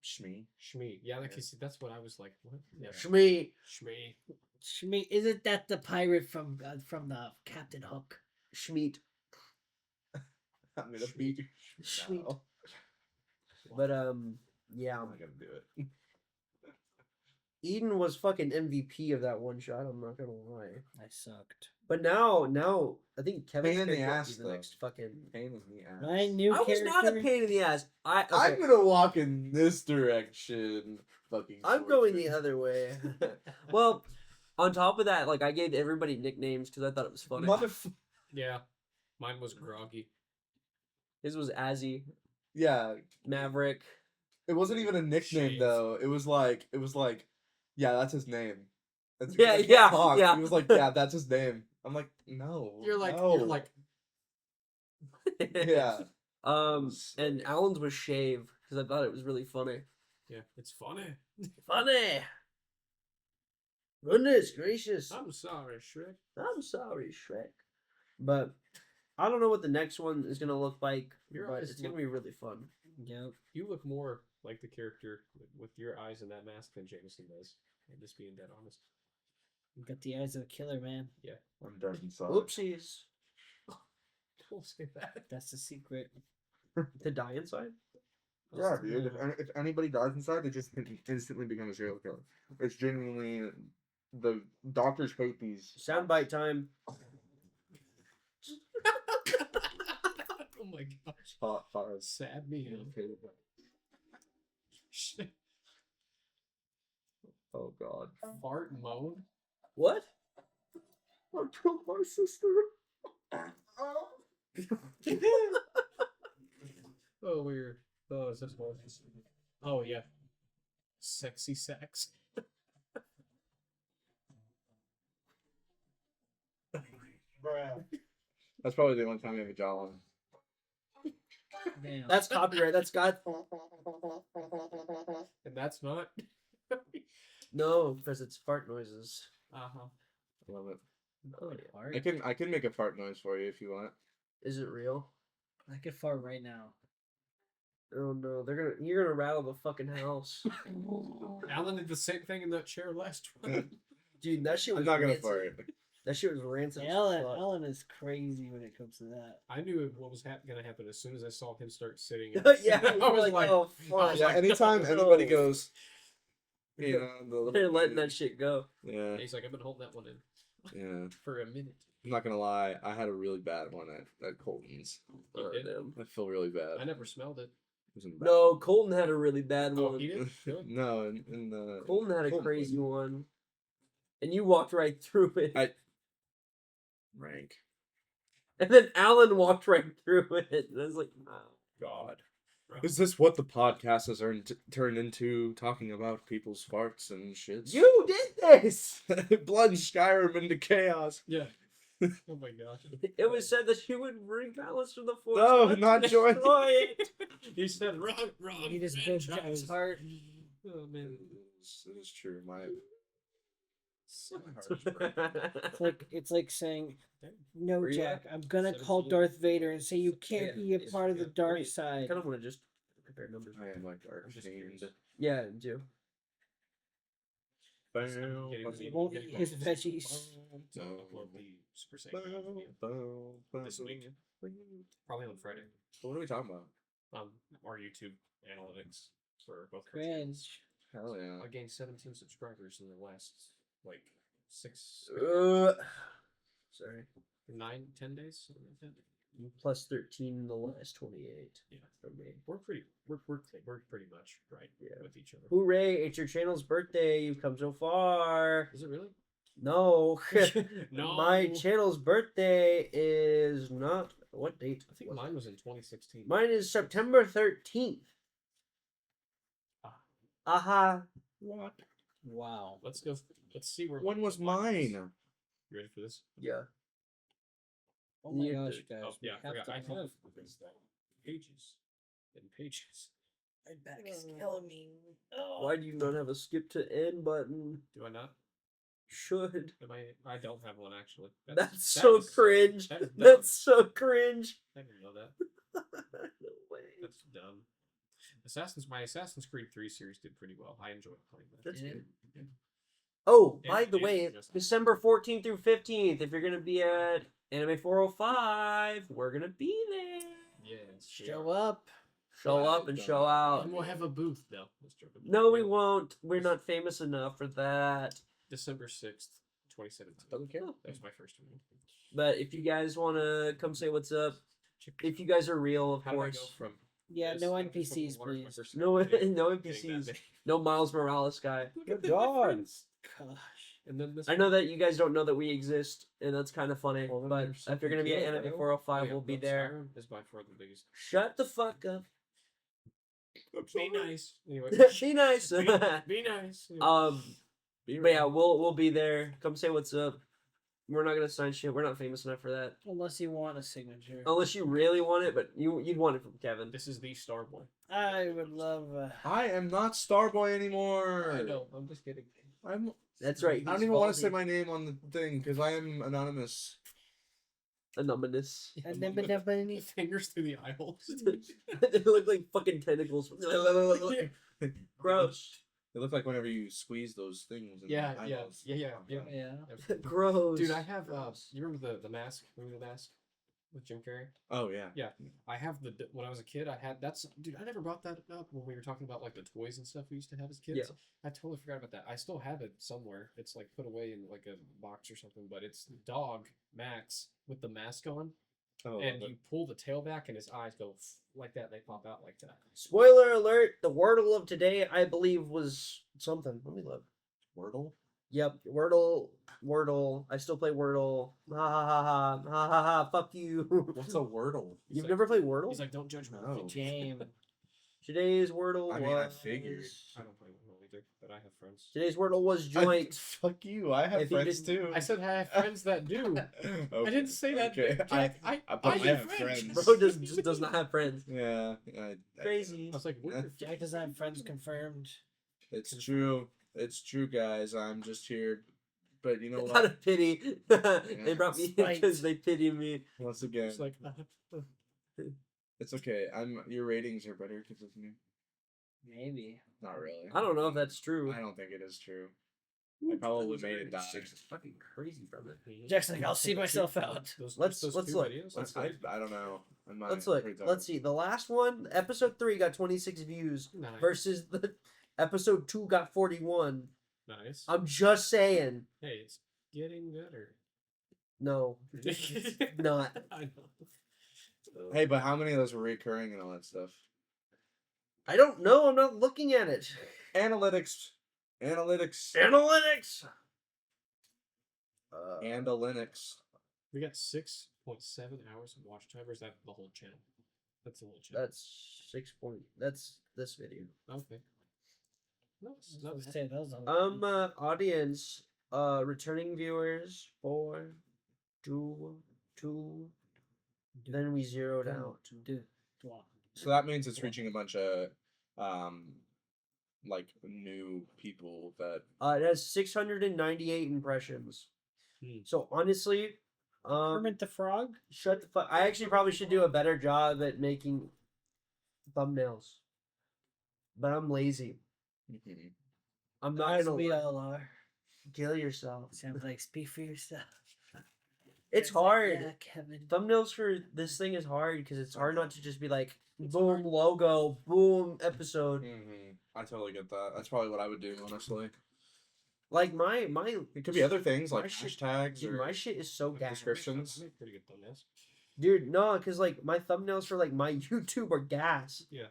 Shmi? Shmi. Yeah, like you see, that's what I was like. What? Yeah. Shmi. Shmi. Shmi, isn't that the pirate from the Captain Hook? Schmeat. I'm gonna beat you. Shmi. now. But yeah. I'm not gonna do it. Eden was fucking MVP of that one shot. I'm not gonna lie. I sucked. But now I think Kevin's Pain in the character ass, is the though. next fucking. Pain in the ass. My new I was character. not a pain in the ass. Okay. I'm gonna walk in this direction. Fucking. I'm going the other way. Well, on top of that, like I gave everybody nicknames because I thought it was funny. Motherfucker. Yeah. Mine was Groggy. His was Azzy, Yeah, Maverick. it wasn't even a nickname Shave. though. It was like, yeah, that's his name. That's, Yeah, I can't yeah, talk. yeah. He was like, yeah, that's his name. I'm like, no. You're like, no. Yeah. And Alan's was Shave because I thought it was really funny. Yeah, it's funny. Funny. Goodness gracious. I'm sorry, Shrek. I'm sorry, Shrek. But I don't know what the next one is gonna look like, Your but eyes it's gonna look- be really fun. Yep. You look more like the character with your eyes and that mask than Jameson does. I'm just being dead honest. You got the eyes of a killer, man. I'm dark inside. Oopsies. Don't say that. That's the secret. To die inside? Yeah, dude. If anybody dies inside, they just instantly become a serial killer. It's genuinely the doctors hate these. Soundbite time. Oh my gosh. Hot fires. Sad me. Oh god. Fart moan. What? I killed my sister. Oh, weird. Oh, is this one? Oh, yeah. Sexy sex. That's probably the only time we have a jaw on. Damn. That's copyright. That's God. And that's not. No, because it's fart noises. Uh-huh. Love it. Oh, yeah. Fart? I can make a fart noise for you if you want. Is it real? I could fart right now. Oh no, you're gonna rattle the fucking house. Alan did the same thing in that chair last one. Dude, that shit was I'm not gonna rancid. fart. That shit was rancid. as Ellen, fuck. Ellen is crazy when it comes to that. I knew what was gonna happen as soon as I saw him start sitting. Yeah, I I was like, oh I fuck. was Yeah, like, anytime no. anybody goes, you know, the little They're letting that shit go. Yeah, He's like, I've been holding that one in yeah. for a minute. I'm not gonna lie, I had a really bad one at Colton's. You did? Damn. I feel really bad. I never smelled it. It wasn't bad. No, Colton had a really bad Oh, one. he did? Really? No, in the Colton had a Colton crazy was one, and you walked right through it. rank. And then Alan walked right through it. And I was like, wow. God. Is this what the podcast has turned into? Talking about people's farts and shits? You did this! Blood Skyrim into chaos. Yeah. Oh my gosh. It was said that you would bring balance to the force. No, Let's not join. destroy it. He said, "Run, run." He just broke Jack's heart. Oh man. This is true. My It's like saying, "No, Where you Jack, at? I'm gonna call 17. Darth Vader and say you can't Yeah, be a part of the yeah. dark Wait, side." I kind of want to just compare numbers. I am like I'm just curious. Yeah, I do. Won't eat his veggies. So upload the Super Saiyan video this week, probably on Friday. What are we talking about? Our YouTube analytics for both Cringe. Hell yeah. I gained 17 subscribers in the last like 6, Sorry. 9, 10 days. Something like that. Plus 13 in the last 28. Yeah. For me. We're pretty much right with each other. Hooray, it's your channel's birthday. You've come so far. Is it really? No. No. My channel's birthday is not. What date? I think mine was in 2016. Mine is September 13th. Aha. What? Wow. Let's go. Let's see where. When was mine is. mine? You ready for this? Yeah. Oh my You gosh, did- guys. Oh yeah, I forgot. I have have pages and pages. my back is killing me. Why do you not have a skip to end button? Do I not? Should. Am I don't have one actually. That's so is- cringe. that is dumb. That's so cringe. I didn't know that. No way. That's dumb. My Assassin's Creed 3 series did pretty well. I enjoyed playing that. That's Yeah. good. Oh, Yeah, by the yeah, way, just- December 14th through 15th, if you're going to be at Anime 405, we're going to be there. Yes. Show up. Show up and show out. And we'll have a booth though. No, we won't. We're not famous enough for that. December 6th, 2017. Doesn't care. That was my first one. But if you guys want to come say what's up, if you guys are real, of How do I go course. from Yeah, this no thing to NPCs, fucking please. 100% No, getting no that NPCs. big? No Miles Morales guy. Look Good at God. friends. Gosh. And then this I know that you guys don't know that we exist, and that's kind of funny. Well, then but there's if you're going to be at something to Anime it, 405, Oh, yeah, we'll be no, there. Skyrim is by far the biggest. Shut the fuck up. Be nice. Anyway. Be nice. Be nice. But yeah, we'll be there. Come say what's up. We're not gonna sign shit. We're not famous enough for that. Unless you want a signature. Unless you really want it, but you'd want it from Kevin. This is the Star Boy. I would love. I am not Starboy anymore. I know. I'm just kidding. I'm. That's right. I don't he's even want to balding. say my name on the thing because I am anonymous. Anonymous. And then, but Fingers through the eye holes. They look like fucking tentacles. Gross. They look like whenever you squeeze those things. In Yeah, the yeah, eyeballs. yeah. yeah. Gross. Dude, I have. You remember the mask? Remember the mask with Jim Carrey? Oh yeah. Yeah, I have when I was a kid. I had dude. I never brought that up when we were talking about like the toys and stuff we used to have as kids. Yeah. I totally forgot about that. I still have it somewhere. It's like put away in like a box or something. But it's dog Max with the mask on, Oh, and you pull the tail back, and his eyes go like that. They pop out like that. Spoiler alert: the Wordle of today, I believe, was something. Let me look. Wordle. Yep, Wordle. I still play Wordle. Ha ha ha ha ha ha ha. Fuck you. What's a Wordle? You've like- never played Wordle? He's like, don't judge me. No. Game. Today's Wordle I was. mean, I figured. I don't play Wordle either, but I have friends. Today's Wordle was joint. Fuck you. I have If you friends didn't- too. I said I have friends that do. I didn't say that. Okay. Jack. I but I do have friends. Bro just does not have friends. Yeah. Crazy. I was like, what? Jack doesn't have friends confirmed. It's true. It's true, guys. I'm just here. But you know Out what? of pity. They brought me in Spite. because they pity me. Once again, It's like, it's okay. Your ratings are better because of me. Maybe. Not really. I don't know if that's true. I don't think it is true. I probably made it die. Six is fucking crazy from it. Jack's like, I'll see myself out. Let's those look. two videos, that's I, good. I don't know. Let's look. Let's see. The last one, episode 3, got 26 views Nice. versus the episode 2 got 41. Nice. I'm just saying. Hey, it's getting better. No, it's not. I know. Hey, but how many of those were recurring and all that stuff? I don't know. I'm not looking at it. Analytics. Analytics. And a Linux. We got 6.7 hours of watch time. Or is that the whole channel? That's the whole channel. That's 6 point. That's this video. Okay. No, it's I not was bad. gonna say, that was Audience, returning viewers 4, 2, 2. Then we zeroed out. So that means it's reaching a bunch of like new people that It has 698 impressions. Hmm. So honestly, Kermit the Frog. shut the fuck. I actually probably should do a better job at making thumbnails, but I'm lazy. I'm not As gonna we lie. all are. Kill yourself. Sounds like speak for yourself. It's Jack's like, hard. yeah, Kevin. Thumbnails for this thing is hard because it's hard not to just be like boom logo, boom episode. I totally get that. That's probably what I would do, honestly. Like my It could be other things my like shit- hashtags dude, or my shit is so gas. descriptions. I make pretty good thumbnails. Dude, no, because like my thumbnails for like my YouTube are gas. Yeah.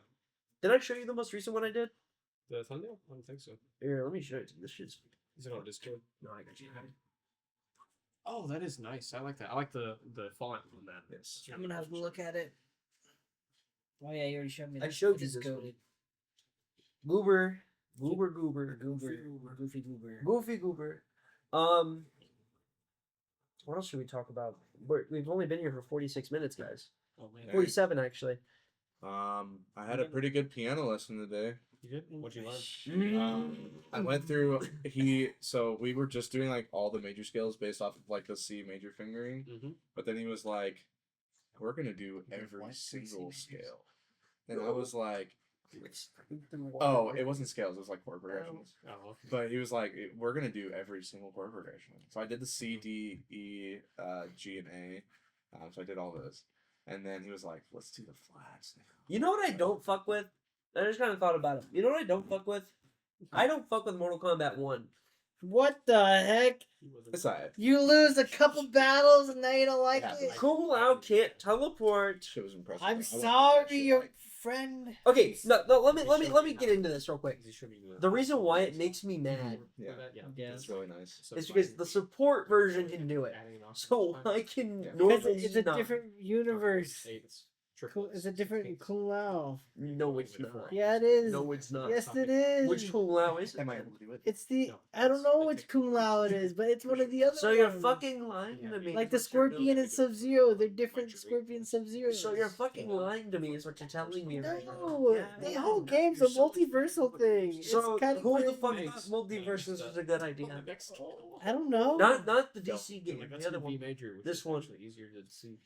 Did I show you the most recent one I did? The thumbnail? I don't think so. Here, let me show it. This shit's. Is it on Discord? No, I got you. Oh, that is nice. I like that. I like the font on that. Yes. I'm gonna have to look at it. Oh yeah, you already showed me. I that. showed It you is this one. goated. Goober. Goofy goober. Goofy goober. What else should we talk about? We've only been here for 46 minutes, guys. Oh man. Hey. 47 actually. I had a pretty good piano lesson today. You did? What'd you learn? I went through so we were just doing like all the major scales based off of like the C major fingering, Mm-hmm. but then he was like, "We're gonna do every single scale," and I was like, "Oh, it wasn't scales; it was like chord progressions." Oh. But he was like, "We're gonna do every single chord progression." So I did the C, D, E, G, and A. So I did all those, and then he was like, "Let's do the flats now." You know what I don't fuck with? I just kind of thought about it. You know what I don't fuck with? I don't fuck with Mortal Kombat 1. What the heck? It's alright. You lose a couple battles and now you don't like Yeah, it? Kung Lao can't teleport. Shit was impressive. I'm I went through that sorry, shit, your like, friend. Okay, no, let me get into this real quick. He showed me The reason why it makes me mad Yeah, Yeah. it's really nice. So is because the support version can do it. So I can Yeah. Because normally it's a not. different universe. Triple. It's a different Kung Lao. No, it's not. Yeah, it is. No, it's not. Yes, it is. Which Kung Lao is it? Am I able to do it? It's the. No, I don't know it's- which Kung Lao it is, but it's one of the other. So you're ones. fucking lying to me. Like the What's your Scorpion and ability? Sub Zero. They're different Scorpion Sub Zero. So you're fucking lying to me is what you're telling me right now. No, the whole game's a multiversal thing. So it's kind of who the crazy. fuck thought multiverses was a good idea? I don't know. Not the No, DC like, game. that's The other in B one. major, which This is one. actually easier to see.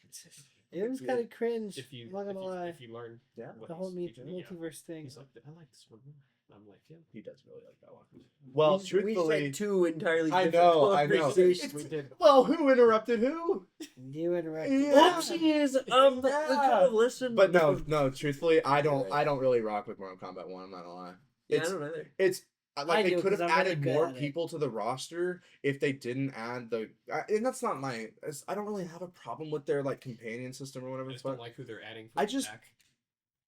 It was kind of cringe. If you, I'm not gonna lie. if you learn Yeah. what The whole he's teaching me, yeah. multiverse thing. He's like, I like this one more. I'm like, yeah. He does really like that one. Well, we truthfully, said two entirely I different know, I know. conversations. We did. well, who interrupted who? You interrupted. Yeah. Oopsies. The could Yeah. have listened. But no. Truthfully, I don't really rock with Mortal Kombat 1. I'm not gonna lie. Yeah, I It's don't either. it's like I they do, could have 'cause I'm really added good more at it. people to the roster if they didn't add the. And that's not my. I don't really have a problem with their like companion system or I whatever. just But don't like who they're adding. For I the just- back.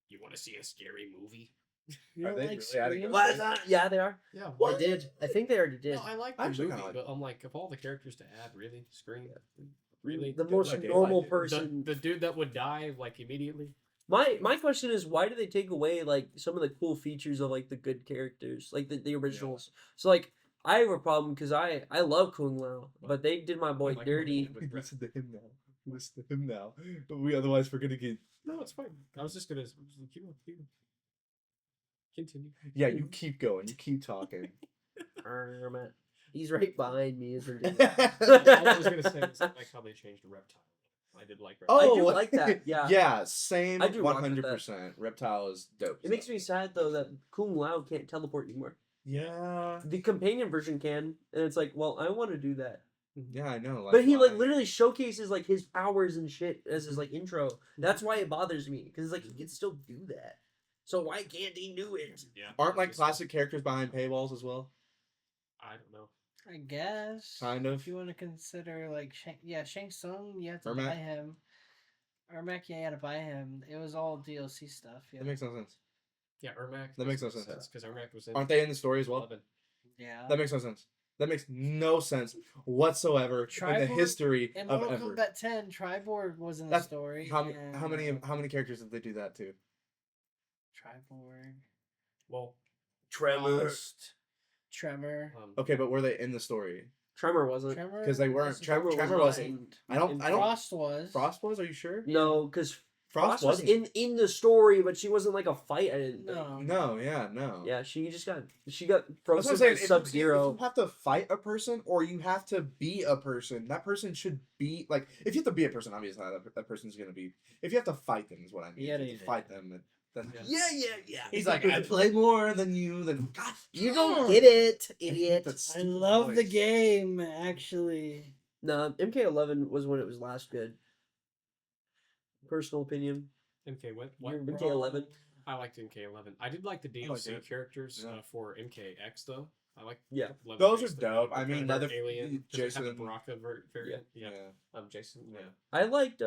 You want to see a scary movie? You Are don't they like really adding Scream? What? Yeah, they are. Yeah. They did. I think they already did. No, I like I the actually movie, kinda like but I'm like, of all the characters to add, really, Scream. Really, The Good most luck. normal Like, person. The dude that would die like immediately. My question is, why do they take away like some of the cool features of like the good characters, like the originals? So like I have a problem because I love Kung Lao, but they did my boy I like dirty. with Brett. listen to him now. Listen to him now. We otherwise we're gonna get. No, it's fine. I was just gonna keep on. Continue. Yeah, you keep going. You keep talking. He's right behind me, isn't he? All I was gonna say is I like how they changed Reptile. I did like Reptile. I do like that, yeah. Yeah, same. I do rock with that. 100%. Reptile is dope. It makes me sad though that Kung Lao can't teleport anymore. Yeah. The companion version can, and it's like, well, I want to do that. Yeah, I know. Like, But he like why? literally showcases like his powers and shit as his like intro. That's why it bothers me because like he can still do that. So why can't he do it? Yeah. Aren't like classic characters behind paywalls as well? I don't know. I guess. Kind of. If you want to consider like Shang Tsung, you have to Ermac? buy him. Ermac, yeah, you had to buy him. It was all DLC stuff. Yeah. That makes no sense. Yeah, Ermac. That makes no sense. because Ermac was in. Aren't they in the story as well? 11. Yeah. That makes no sense. That makes no sense whatsoever in the Triborg history In of Mortal ever. Kombat 10, Triborg was in the That's- story. How and, many characters did they do that to? Triborg. Well, Tremor. Okay, but were they in the story? Tremor wasn't. Tremor. 'Cause they weren't- was- Tremor wasn't. I don't. Frost was. Frost was? Are you sure? No, because Frost was wasn't. in the story, but she wasn't like a fight. I didn't think. No. No. Yeah. No. Yeah, she got That's what frozen I'm saying. by If Sub you Zero. have to fight a person, or you have to be a person, that person should be like. If you have to be a person, obviously that person's gonna be. If you have to fight them, is what I mean. Yeah, If you have to fight them. Then Yeah. he's like, I play more than you. Then God, You don't get it, idiot. That's I stupid love the voice. game, actually. No, MK11 was when it was last good. Personal opinion. MK what? You're What? MK11. wrong. I liked MK11. I did like the like DLC it. characters Yeah. For MKX though. I like Yeah. Those Leatherface, are the dope. I mean, Predator, Leather- Alien, 'cause it had the Jason- Baraka variant. Yeah. Jason. Yeah. I liked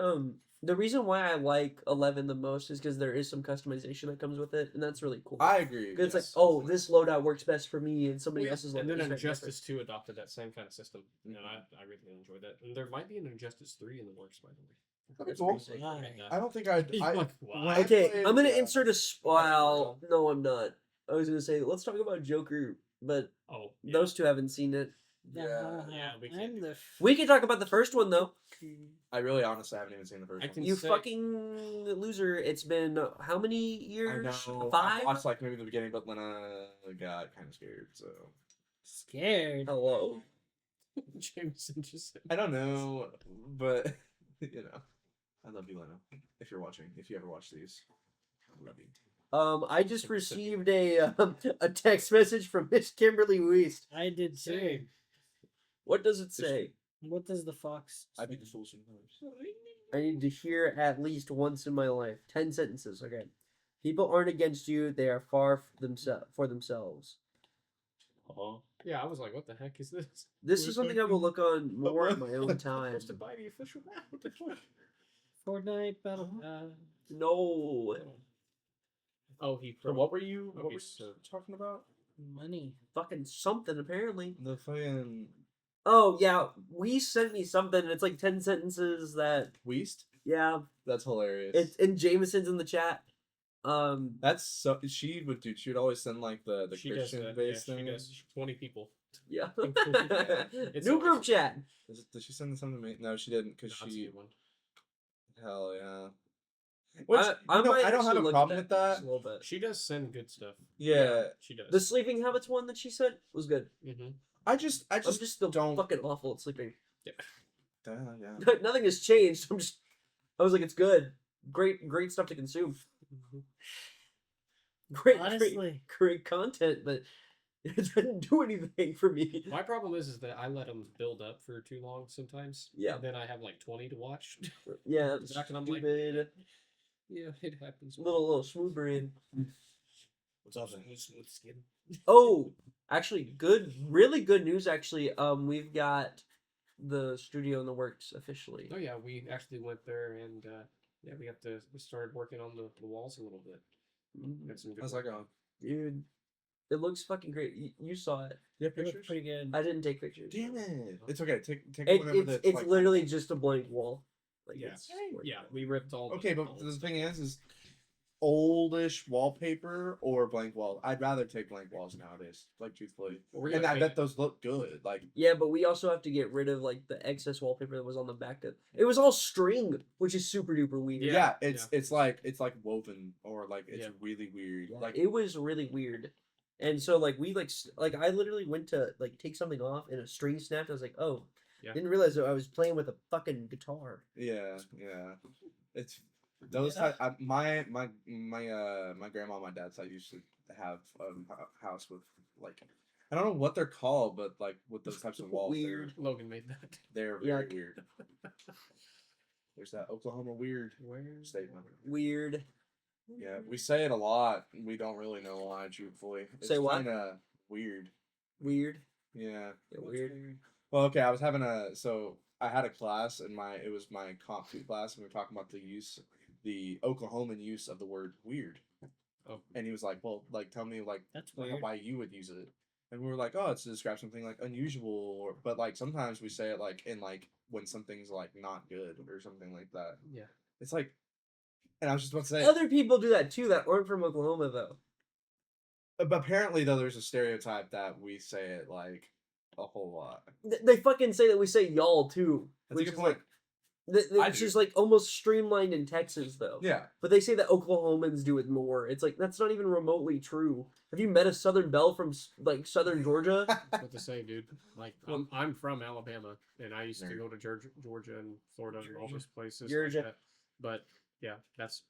the reason why I like 11 the most is because there is some customization that comes with it, and that's really cool. I agree. 'Cause it's yes. like, oh, this loadout works best for me, and somebody else's loadout And then is very Injustice 2 adopted that same kind of system, and Mhm. I really enjoyed that. And there might be an Injustice 3 in the works, by the way. That'd be That's cool. pretty sick. Why? I don't think I'd. You're I, like, when "What?" I Okay, played- I'm gonna yeah. insert a well, no, I'm not. I was gonna say let's talk about Joker, but Oh, yeah. those two haven't seen it. Yeah, we can't I'm do the. We can talk about the first one though. I really honestly haven't even seen the first I one. can You say- fucking loser! It's been how many I years? know. 5. I watched like maybe the beginning, but Lena got kind of scared. So Scared. Hello. Jameson just said. I don't know, but you know, I love you, Lena. If you're watching, if you ever watch these, I love you. I just received a text message from Miss Kimberly Weist. I did too. Same. What does it say? What does the fox? I say? beat the fools sometimes. I need to hear at least once in my life. 10 sentences. Okay. People aren't against you; they are for themselves. Yeah, I was like, what the heck is this? This We're is something I will look on more at my own time. Supposed to buy the official map. What the fuck? Fortnite battle. No. Oh, he. So what were you? Okay, What were you so- talking about? Money. Fucking something, apparently. The fucking Oh, yeah. We sent me something, and it's like 10 sentences that, Weast. yeah. That's hilarious. It's and Jameson's in the chat. That's so. She would do. She would always send like the She does Christian that. based Yeah, she thing. does. 20 people. yeah. It's New always- group chat. Did she send something to me? No, she didn't. Cause No, I've she. seen one. Hell yeah. Which I might I don't have actually a look problem at with that. just a little bit. She does send good stuff. Yeah. She does. The sleeping habits one that she sent was good. Mm-hmm. I just I'm just still don't. fucking awful at sleeping. Yeah. Nothing has changed. I was like, it's good. Great stuff to consume. Great, Honestly. great content, but it didn't do anything for me. My problem is that I let them build up for too long sometimes. Yeah. And then I have like 20 to watch. Yeah, Back and I'm like- stupid. Yeah, it happens. Little smooth brain. What's up, smooth skin? Oh, actually, really good news. Actually, we've got the studio in the works officially. Oh yeah, we actually went there and yeah, we started working on the walls a little bit. Got some good How's work. that going? Dude, it looks fucking great. You saw it. You have It looked pictures? pretty good. I didn't take pictures. Damn it! It's okay. Take It, whenever it's the. it's literally just a blank wall. Like, Yeah. it's- Yeah, we ripped all. Okay, the, but the thing is oldish wallpaper or blank walls. I'd rather take blank walls nowadays. Like truthfully, We're and gonna I paint bet those look good. Like Yeah, but we also have to get rid of like the excess wallpaper that was on the back. It was all string, which is super duper weird. yeah, Yeah, it's like like woven or like it's Yeah. really weird. Yeah, Like it was really weird. And so like we like I literally went to like take something off and a string snapped. I was like, oh, Yeah. didn't realize that I was playing with a fucking guitar. yeah. It's those. Yeah. My grandma on my dad's side used to have a house with like I don't know what they're called, but like with those types of walls, Weird. Logan made that. They're very Yuck. weird. There's that Oklahoma weird Where? statement. Weird. Yeah, we say it a lot. We don't really know why, truthfully. It's Say what? Kinda weird. Weird. Yeah. Yeah, weird. Well, okay. I was having I had a class in it was my Comp 2 class, and we were talking about the Oklahoman use of the word weird. Oh. And he was like, well, like, tell me, like, That's weird. why you would use it. And we were like, oh, it's to describe something, like, unusual, but, like, sometimes we say it, like, in, like, when something's, like, not good or something like that. Yeah. It's like, and I was just about to say, Other people do that too that aren't from Oklahoma though. but apparently, though, there's a stereotype that we say it, like, a whole lot. They fucking say that we say y'all too. That's a Which good is point. like, I it's do. just like almost streamlined in Texas though. Yeah. But they say that Oklahomans do it more. It's like that's not even remotely true. Have you met a Southern Belle from like Southern Georgia? That's what to say, dude. Like, I'm from Alabama, and I used to go to Georgia and Florida and all those places. Georgia. Like that. But yeah, that's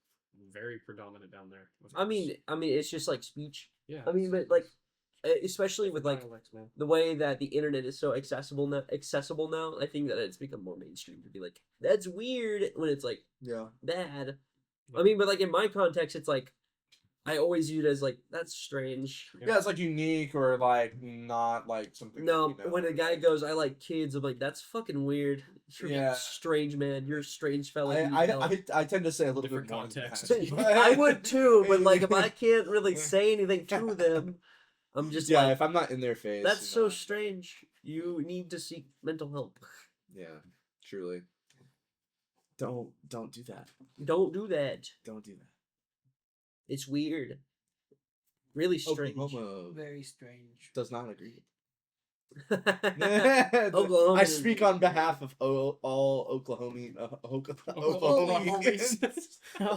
very predominant down there. I mean, it's just like speech. yeah. I mean, but like, especially with like dialects, man. the way that the internet is so accessible now, I think that it's become more mainstream to be like, that's weird when it's like Yeah. bad. I mean, but like in my context, it's like I always view it as like that's strange. Yeah, it's like unique or like not like something. No, you know. when a guy goes, I like kids, I'm like, that's fucking weird. You're Yeah. strange, man. You're a strange fella. You need help." I tend to say a little Different bit more than context. that. I would too, but like if I can't really say anything to them, I'm just yeah, like, if I'm not in their face, that's you so know. strange. You need to seek mental help. Yeah, truly. Don't do that. Don't do that. Don't do that. It's weird. Really strange. Oklahoma Very strange. does not agree. Oklahoma I is- speak on behalf of all Oklahomians. All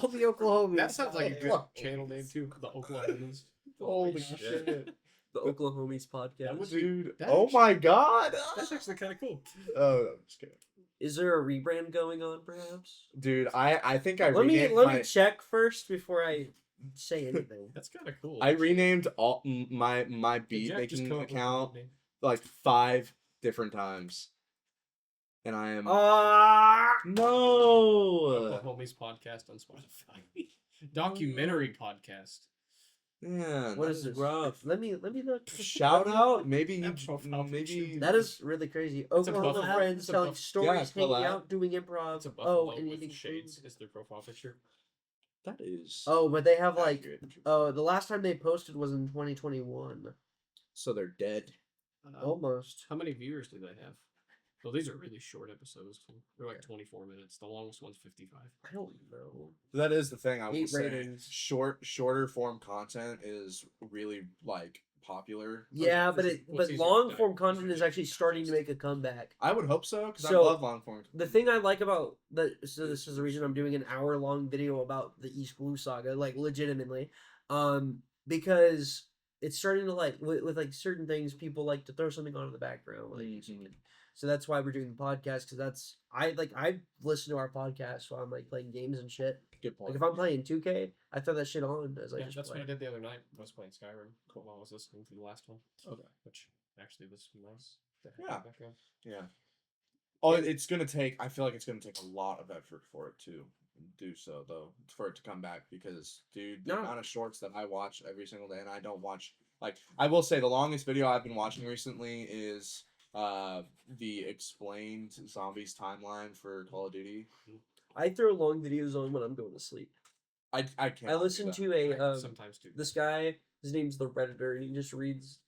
the Oklahomans. That sounds like a good channel name too. The Oklahomans. Holy shit. The Oklahomies podcast. That would- Dude, That oh actually- my god. That's actually kind of cool. Oh, I'm just kidding. Is there a rebrand going on, perhaps? Dude, I think I Let renamed me check first before I say anything. That's kind of cool. I renamed all my Did beat Jack just making come up with a account name? like 5 different times, and I am no. Oklahomies podcast on Spotify. Documentary podcast. Yeah, What that is this? rough? Let me look. Shout out, maybe you That's profile maybe picture. That is really crazy. Oklahoma buffalo- friends it's a telling buff- stories, Yeah, hanging collab. out, doing improv. It's a buffalo and with eating shades food. is their profile picture. that is. Oh, but they have like accurate. the last time they posted was in 2021. So they're dead. Almost. How many viewers do they have? Well, these are really short episodes. They're like 24 minutes. The longest one's 55. I don't know. That is the thing I will 8 say. ratings. Shorter form content is really like popular. Yeah, but What's easier to long form digest? content is actually starting to make a comeback. I would hope so because So, I love long form. The thing I like about that, so this is the reason I'm doing an hour-long video about the East Blue Saga, like legitimately, because it's starting to like with like certain things, people like to throw something on in the background, like so that's why we're doing the podcast because I listen to our podcast while I'm like playing games and shit. Good point. Like if I'm playing 2K, I throw that shit on as I Yeah, just that's play. what I did the other night. I was playing Skyrim while I was listening to the last one. Okay. Which actually was nice. to have in Yeah. the background. Yeah. Oh, it's gonna take. I feel like it's gonna take a lot of effort for it to do so, though, for it to come back. Because, dude, the No. amount of shorts that I watch every single day, and I don't watch. Like, I will say, the longest video I've been watching recently is the explained zombies timeline for Call of Duty. I throw long videos on when I'm going to sleep. I can't. I listen to a I sometimes do. this guy. His name's the Redditor, and he just reads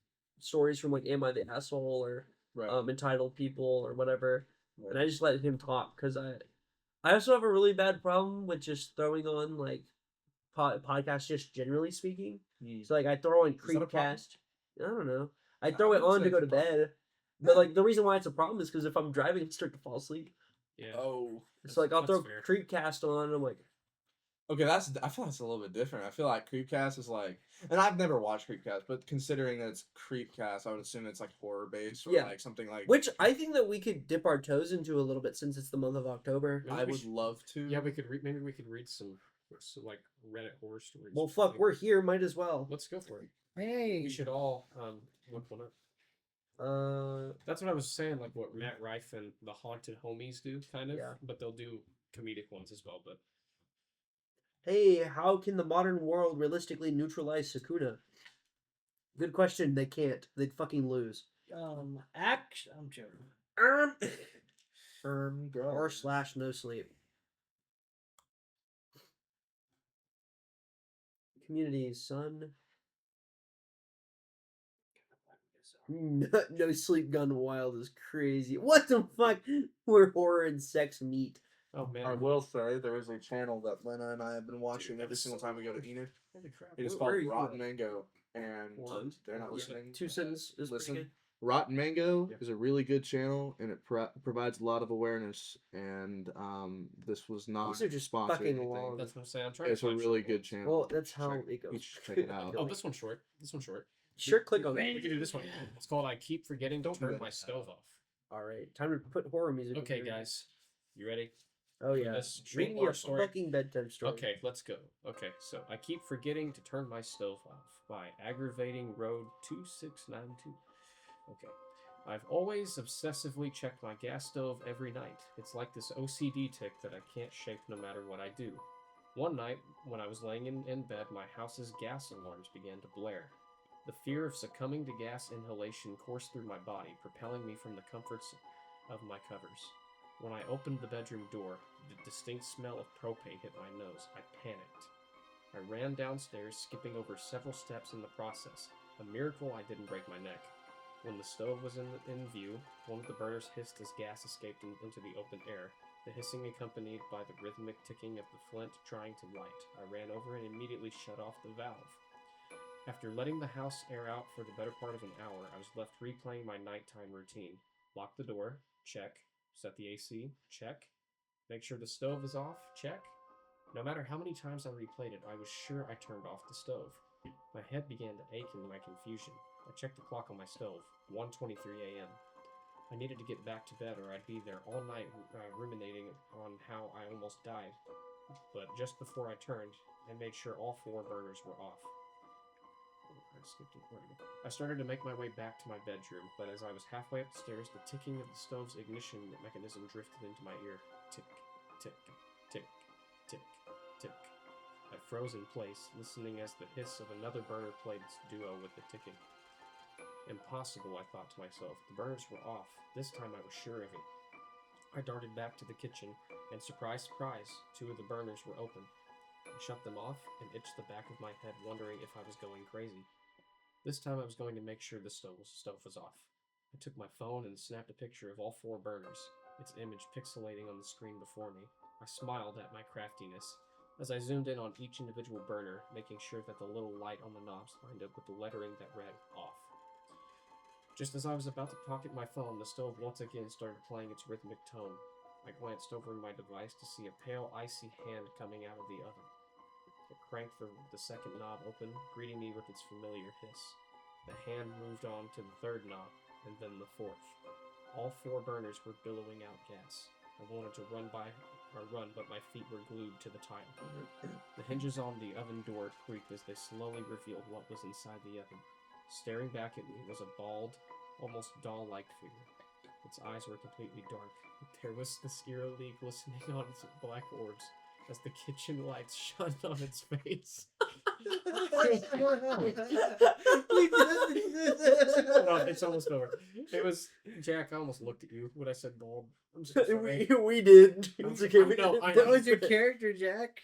stories from like "Am I the Asshole" or right. entitled people or whatever, Right. and I just let him talk because I also have a really bad problem with just throwing on like podcasts just generally speaking. Mm. So like I throw on Is that a problem? Creepcast. I don't know. I I throw it wouldn't on say to go it's to a problem. bed, but like the reason why it's a problem is because if I'm driving, I start to fall asleep. Yeah. Oh. So like I'll That's throw fair. Creepcast on, and I'm like, Okay, I feel that's a little bit different. I feel like Creepcast is like, and I've never watched Creepcast, but considering that it's Creepcast, I would assume it's like horror based or Yeah. like something like. which I think that we could dip our toes into a little bit since it's the month of October. Maybe I we would should- love to. Yeah, we could maybe we could read some So like Reddit horror stories. Well, or fuck, something. we're here. Might as well. Let's go for it. Hey. We should all look one up. That's what I was saying. Like what Matt Rife and the Haunted Homies do, kind of. Yeah. But they'll do comedic ones as well. But Hey, how can the modern world realistically neutralize Sukuna? Good question. They can't. They'd fucking lose. I'm joking. Or slash no sleep. Communities, son. No sleep gone wild is crazy. What the fuck? Where horror and sex meet. oh man, I will say there is a channel that Lena and I have been watching every single time we go to Enid. holy crap! It is Where called are you Rotten from? Mango, and One. they're not Yeah. listening. Two cents is Listen. pretty good. Rotten Mango Yeah. is a really good channel, and it provides a lot of awareness. And this was not These are just sponsored. fucking anything. long. That's what I'm saying. I'm trying. It's to a find really short good ones. channel. Well, that's how Check- it goes. you should check it out. Oh, this one's short. This one's short. Sure, click on We that. can do this one. It's called "I Keep Forgetting to Don't Turn do My that. Stove Off." All right, time to put horror music. Okay, over here. guys, you ready? Oh yeah. This Read short me horror a story. fucking bedtime story. Okay, let's go. Okay, so I keep forgetting to turn my stove off by aggravating road 2692. Okay. I've always obsessively checked my gas stove every night. It's like this OCD tick that I can't shake no matter what I do. One night, when I was laying in bed, my house's gas alarms began to blare. The fear of succumbing to gas inhalation coursed through my body, propelling me from the comforts of my covers. When I opened the bedroom door, the distinct smell of propane hit my nose. I panicked. I ran downstairs, skipping over several steps in the process. A miracle I didn't break my neck. When the stove was in view, one of the burners hissed as gas escaped into the open air, the hissing accompanied by the rhythmic ticking of the flint trying to light. I ran over and immediately shut off the valve. After letting the house air out for the better part of an hour, I was left replaying my nighttime routine. Lock the door, check. Set the AC, check. Make sure the stove is off, check. No matter how many times I replayed it, I was sure I turned off the stove. My head began to ache in my confusion. I checked the clock on my stove, 1:23 a.m. I needed to get back to bed or I'd be there all night ruminating on how I almost died. But just before I turned, I made sure all 4 burners were off. I started to make my way back to my bedroom, but as I was halfway up the stairs, the ticking of the stove's ignition mechanism drifted into my ear. Tick, tick, tick, tick, tick. I froze in place, listening as the hiss of another burner played its duo with the ticking. Impossible, I thought to myself. The burners were off. This time I was sure of it. I darted back to the kitchen, and surprise, surprise, 2 of the burners were open. I shut them off and itched the back of my head, wondering if I was going crazy. This time I was going to make sure the stove was off. I took my phone and snapped a picture of all 4 burners, its image pixelating on the screen before me. I smiled at my craftiness as I zoomed in on each individual burner, making sure that the little light on the knobs lined up with the lettering that read "off." Just as I was about to pocket my phone, the stove once again started playing its rhythmic tone. I glanced over my device to see a pale, icy hand coming out of the oven. It cranked the second knob open, greeting me with its familiar hiss. The hand moved on to the 3rd knob, and then the 4th. All 4 burners were billowing out gas. I wanted to run, but my feet were glued to the tile. The hinges on the oven door creaked as they slowly revealed what was inside the oven. Staring back at me was a bald, almost doll-like figure. Its eyes were completely dark. There was this eerily glistening on its black orbs as the kitchen lights shone on its face. Oh, it's almost over. It was Jack. I almost looked at you when I said bald. I'm so sorry. we did. It's okay. I know, I That know. was your character, Jack.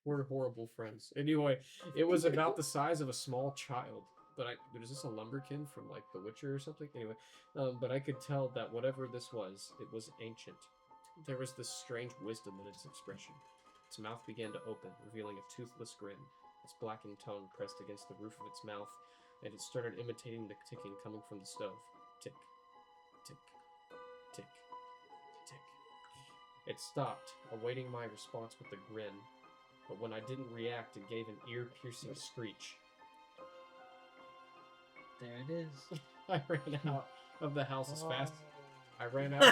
We're horrible friends. Anyway, it was about the size of a small child. But is this a lumberkin from like The Witcher or something? Anyway, but I could tell that whatever this was, it was ancient. There was this strange wisdom in its expression. Its mouth began to open, revealing a toothless grin. Its blackened tongue pressed against the roof of its mouth, and it started imitating the ticking coming from the stove. Tick, tick, tick, tick. It stopped, awaiting my response with a grin, but when I didn't react, it gave an ear-piercing screech. There it is. I ran out of the house as fast. I ran out.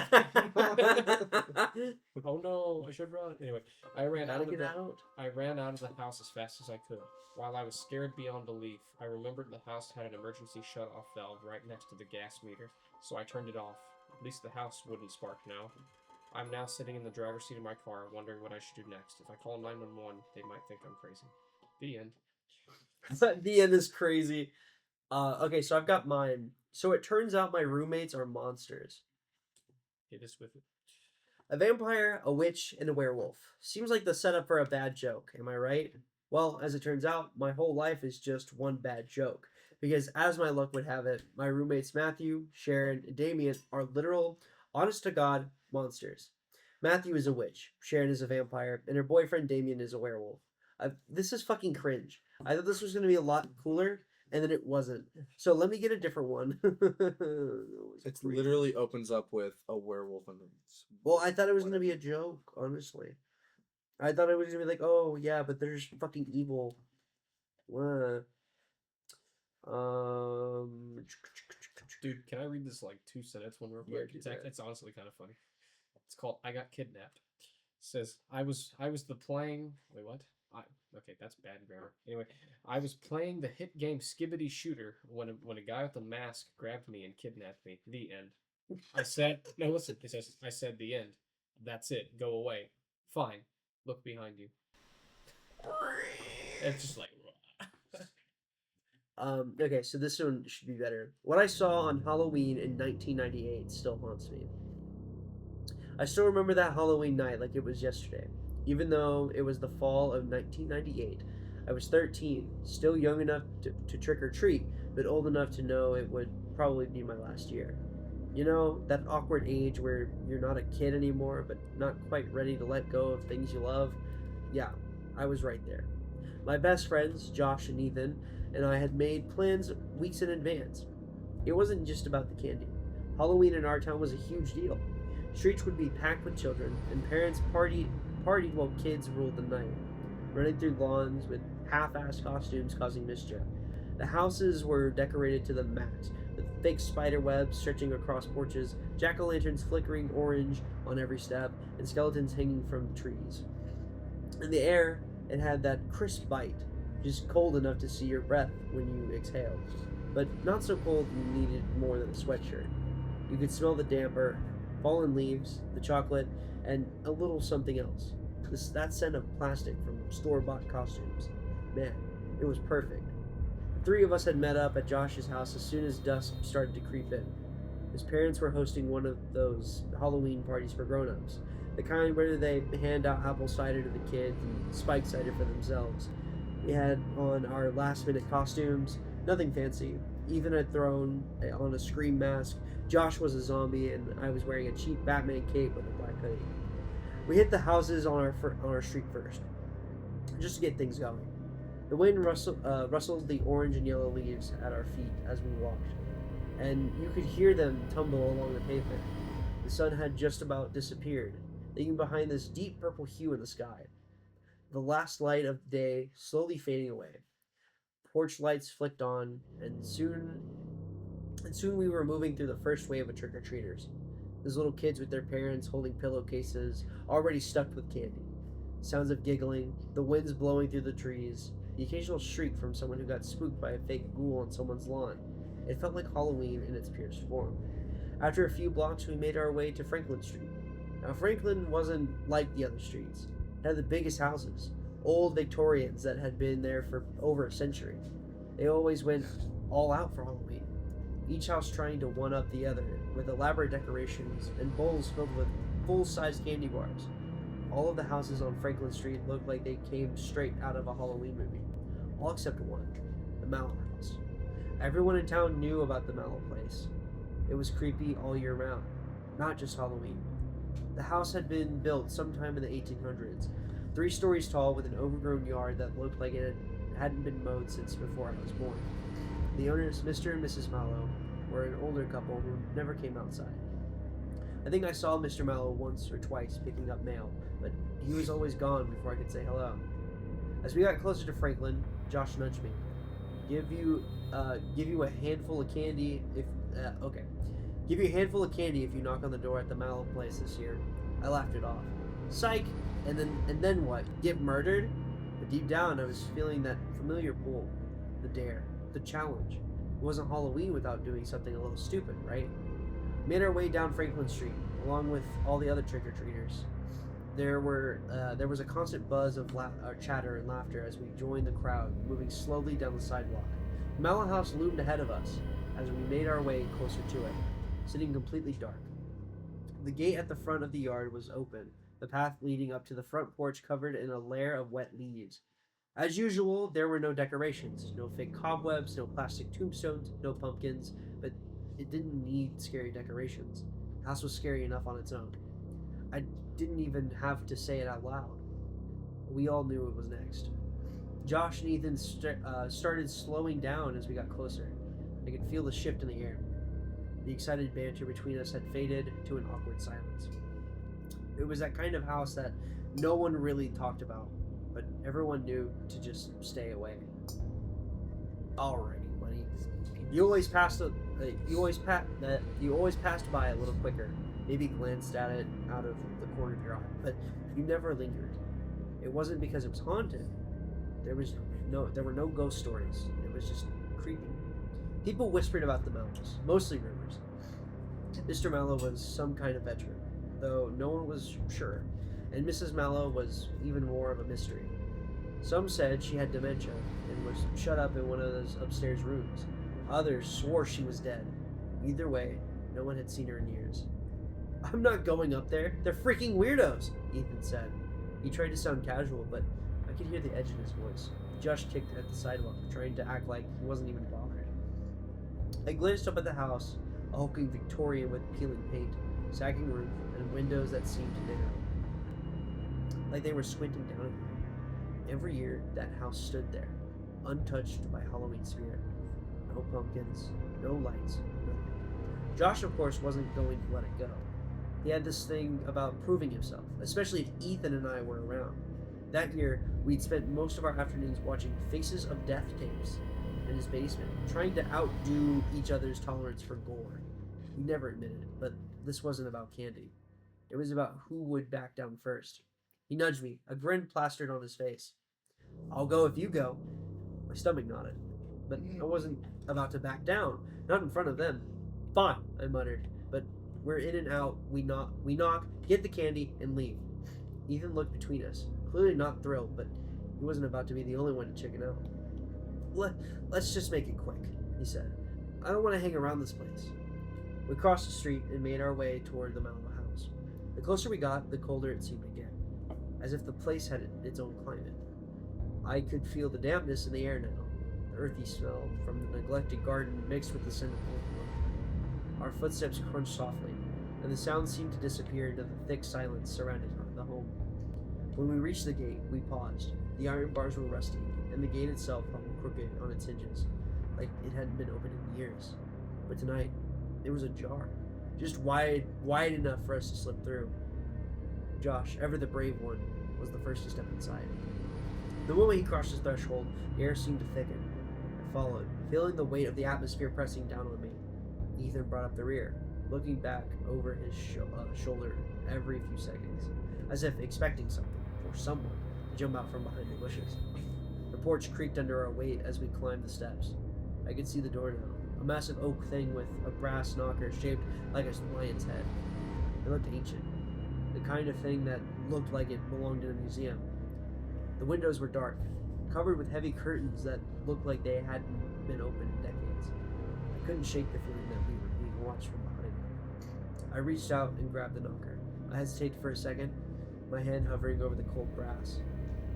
Oh no, I should run. Anyway, I ran Gotta out of get the out. I ran out of the house as fast as I could. While I was scared beyond belief, I remembered the house had an emergency shut-off valve right next to the gas meter, so I turned it off. At least the house wouldn't spark now. I'm now sitting in the driver's seat of my car, wondering what I should do next. If I call 911, they might think I'm crazy. The end. The end is crazy. Okay, so I've got mine. So it turns out my roommates are monsters. Hit us with it. A vampire, a witch, and a werewolf. Seems like the setup for a bad joke, am I right? Well, as it turns out, my whole life is just one bad joke. Because as my luck would have it, my roommates Matthew, Sharon, and Damien are literal, honest to God, monsters. Matthew is a witch, Sharon is a vampire, and her boyfriend Damien is a werewolf. This is fucking cringe. I thought this was going to be a lot cooler, and then it wasn't. So let me get a different one. It literally opens up with a werewolf and Well, I thought it was going to be a joke, honestly. I thought it was going to be like, oh, yeah, but there's fucking evil. Dude, can I read this like 2 sentence one real Yeah, quick? do It's, that. it's honestly kind of funny. It's called "I Got Kidnapped." It says I was the playing. Wait, what? Okay, that's bad grammar. Anyway, I was playing the hit game Skibbity Shooter when a guy with a mask grabbed me and kidnapped me. The end. I said no. Listen, it says I said the end. That's it. Go away. Fine. Look behind you. It's just like. Okay, so this one should be better. What I saw on Halloween in 1998 still haunts me. I still remember that Halloween night like it was yesterday. Even though it was the fall of 1998, I was 13, still young enough to trick or treat, but old enough to know it would probably be my last year. You know, that awkward age where you're not a kid anymore, but not quite ready to let go of things you love? Yeah, I was right there. My best friends, Josh and Ethan, and I had made plans weeks in advance. It wasn't just about the candy. Halloween in our town was a huge deal. Streets would be packed with children, and parents partied while kids ruled the night, running through lawns with half-assed costumes causing mischief. The houses were decorated to the max, with fake spider webs stretching across porches, jack-o'-lanterns flickering orange on every step, and skeletons hanging from trees. In the air, it had that crisp bite, just cold enough to see your breath when you exhaled, but not so cold you needed more than a sweatshirt. You could smell the damper, fallen leaves, the chocolate, and a little something else. That scent of plastic from store-bought costumes. Man, it was perfect. The three of us had met up at Josh's house as soon as dusk started to creep in. His parents were hosting one of those Halloween parties for grown-ups, the kind where they hand out apple cider to the kids and spike cider for themselves. We had on our last-minute costumes, nothing fancy. Ethan had thrown on a scream mask, Josh was a zombie, and I was wearing a cheap Batman cape with a black hoodie. We hit the houses on our street first, just to get things going. The wind rustled the orange and yellow leaves at our feet as we walked, and you could hear them tumble along the pavement. The sun had just about disappeared, leaving behind this deep purple hue in the sky. The last light of the day slowly fading away. Porch lights flicked on, and soon we were moving through the first wave of trick-or-treaters. Those little kids with their parents holding pillowcases, already stuffed with candy. Sounds of giggling, the winds blowing through the trees, the occasional shriek from someone who got spooked by a fake ghoul on someone's lawn. It felt like Halloween in its purest form. After a few blocks, we made our way to Franklin Street. Now, Franklin wasn't like the other streets. It had the biggest houses, old Victorians that had been there for over a century. They always went all out for Halloween, each house trying to one-up the other, with elaborate decorations and bowls filled with full-size candy bars. All of the houses on Franklin Street looked like they came straight out of a Halloween movie, all except one, the Mallow House. Everyone in town knew about the Mallow place. It was creepy all year round, not just Halloween. The house had been built sometime in the 1800s, 3 stories tall with an overgrown yard that looked like it hadn't been mowed since before I was born. The owners, Mr. and Mrs. Mallow, were an older couple who never came outside. I think I saw Mr. Mallow once or twice picking up mail, but he was always gone before I could say hello. As we got closer to Franklin, Josh nudged me. Give you a handful of candy if okay. Give you a handful of candy if you knock on the door at the Mallow place this year. I laughed it off. Psych! And then what? Get murdered? But deep down, I was feeling that familiar pull. The dare. The challenge. It wasn't Halloween without doing something a little stupid, right? Made our way down Franklin Street, along with all the other trick-or-treaters. There was a constant buzz of chatter and laughter as we joined the crowd, moving slowly down the sidewalk. The Mallow house loomed ahead of us as we made our way closer to it, sitting completely dark. The gate at the front of the yard was open, the path leading up to the front porch covered in a layer of wet leaves. As usual, there were no decorations, no fake cobwebs, no plastic tombstones, no pumpkins, but it didn't need scary decorations. The house was scary enough on its own. I didn't even have to say it out loud. We all knew it was next. Josh and Ethan started slowing down as we got closer. I could feel the shift in the air. The excited banter between us had faded to an awkward silence. It was that kind of house that no one really talked about, but everyone knew to just stay away. Alrighty, buddy. You always passed by it a little quicker, maybe glanced at it out of the corner of your eye, but you never lingered. It wasn't because it was haunted. There were no ghost stories. It was just creepy. People whispered about the Mallows, mostly rumors. Mr. Mallow was some kind of veteran, though no one was sure, and Mrs. Mallow was even more of a mystery. Some said she had dementia and was shut up in one of those upstairs rooms. Others swore she was dead. Either way, no one had seen her in years. I'm not going up there. They're freaking weirdos, Ethan said. He tried to sound casual, but I could hear the edge in his voice. Josh kicked at the sidewalk, trying to act like he wasn't even bothered. I glanced up at the house, a hulking Victorian with peeling paint, sagging roof, and windows that seemed to narrow, like they were squinting down at me. Every year, that house stood there, untouched by Halloween spirit. No pumpkins, no lights, nothing. Josh, of course, wasn't going to let it go. He had this thing about proving himself, especially if Ethan and I were around. That year, we'd spent most of our afternoons watching Faces of Death tapes in his basement, trying to outdo each other's tolerance for gore. He never admitted it, but this wasn't about candy. It was about who would back down first. He nudged me, a grin plastered on his face. I'll go if you go. My stomach nodded, but I wasn't about to back down, not in front of them. Fine, I muttered, but we're in and out. We knock, get the candy, and leave. Ethan looked between us, clearly not thrilled, but he wasn't about to be the only one to chicken out. Let's just make it quick, he said. I don't want to hang around this place. We crossed the street and made our way toward the Mallow house. The closer we got, the colder it seemed to get, as if the place had its own climate. I could feel the dampness in the air now, the earthy smell from the neglected garden mixed with the scent of old wood. Our footsteps crunched softly, and the sound seemed to disappear into the thick silence surrounding the home. When we reached the gate, we paused. The iron bars were rusty, and the gate itself hung crooked on its hinges, like it hadn't been opened in years. But tonight, it was ajar, just wide enough for us to slip through. Josh, ever the brave one, was the first to step inside. The moment he crossed his threshold, the air seemed to thicken. I followed, feeling the weight of the atmosphere pressing down on me. Ethan brought up the rear, looking back over his shoulder every few seconds, as if expecting something, or someone, to jump out from behind the bushes. The porch creaked under our weight as we climbed the steps. I could see the door now, a massive oak thing with a brass knocker shaped like a lion's head. It looked ancient, the kind of thing that looked like it belonged in a museum. The windows were dark, covered with heavy curtains that looked like they hadn't been opened in decades. I couldn't shake the feeling that we were being watched from behind. I reached out and grabbed the knocker. I hesitated for a second, my hand hovering over the cold brass,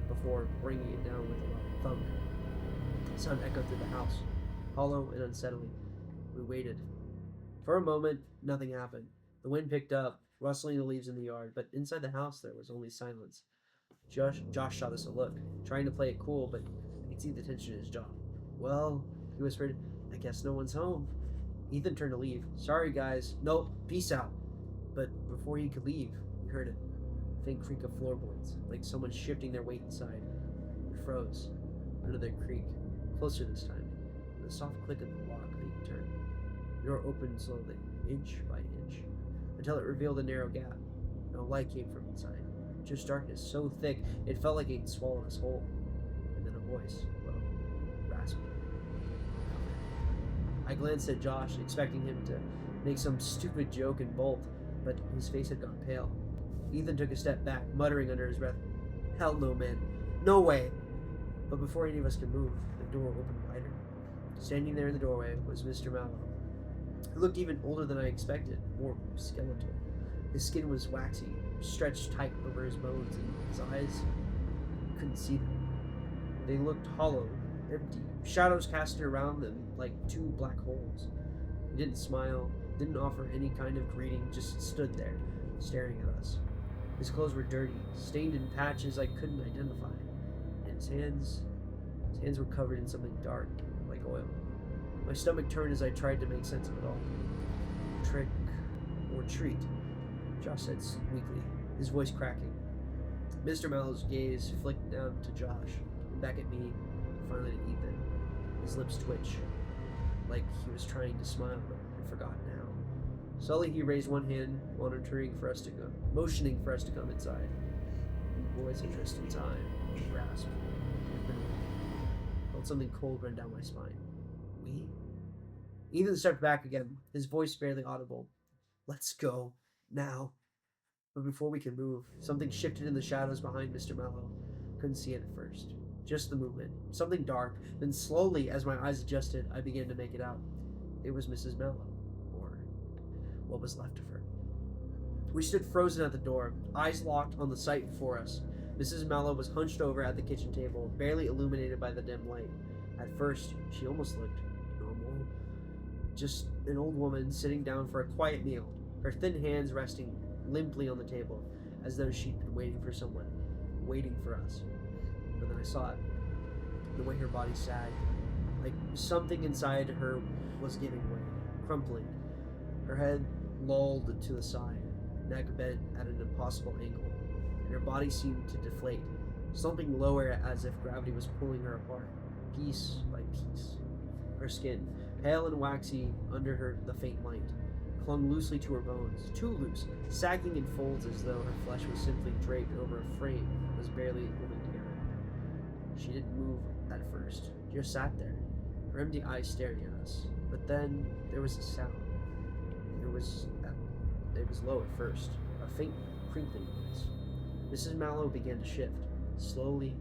before bringing it down with a loud thump. The sound echoed through the house, hollow and unsettling. We waited. For a moment, nothing happened. The wind picked up, rustling the leaves in the yard, but inside the house there was only silence. Josh shot us a look, trying to play it cool, but I could see the tension in his jaw. Well, he whispered, I guess no one's home. Ethan turned to leave. Sorry, guys. Nope, peace out. But before he could leave, we heard a faint creak of floorboards, like someone shifting their weight inside. We froze. Another creak, closer this time, with a soft click of the lock being turned. The door opened slowly. inch by inch, until it revealed a narrow gap. No light came from inside, just darkness so thick it felt like it swallowed us whole. And then a voice, low, raspy. I glanced at Josh, expecting him to make some stupid joke and bolt, but his face had gone pale. Ethan took a step back, muttering under his breath, "Hell no, man. No way!" But before any of us could move, the door opened wider. Standing there in the doorway was Mr. Mallow. He looked even older than I expected, more skeletal. His skin was waxy, stretched tight over his bones, and his eyes, you couldn't see them. They looked hollow, empty, shadows casted around them like two black holes. He didn't smile, didn't offer any kind of greeting, just stood there, staring at us. His clothes were dirty, stained in patches I couldn't identify, and his hands were covered in something dark, like oil. My stomach turned as I tried to make sense of it all. Trick or treat, Josh said weakly, his voice cracking. Mr. Mallow's gaze flicked down to Josh, and back at me, and finally to Ethan. His lips twitched, like he was trying to smile, but had forgotten how. Slowly he raised one hand, motioning for us to come inside. Boys are just in time, he grasped. Felt something cold run down my spine. We? Ethan stepped back again, his voice barely audible. "Let's go. Now." But before we could move, something shifted in the shadows behind Mr. Mallow. Couldn't see it at first. Just the movement. Something dark. Then slowly, as my eyes adjusted, I began to make it out. It was Mrs. Mallow. Or what was left of her. We stood frozen at the door, eyes locked on the sight before us. Mrs. Mallow was hunched over at the kitchen table, barely illuminated by the dim light. At first, she almost looked normal. Just an old woman sitting down for a quiet meal, her thin hands resting limply on the table, as though she'd been waiting for someone, waiting for us. But then I saw it, the way her body sagged, like something inside her was giving way, crumpling. Her head lolled to the side, neck bent at an impossible angle, and her body seemed to deflate, slumping lower as if gravity was pulling her apart, piece by piece. Her skin, pale and waxy under the faint light, clung loosely to her bones, too loose, sagging in folds as though her flesh was simply draped over a frame that was barely holding together. She didn't move at first, just sat there, her empty eyes staring at us. But then there was a sound. It was low at first, a faint crinkling noise. Mrs. Mallow began to shift, slowly,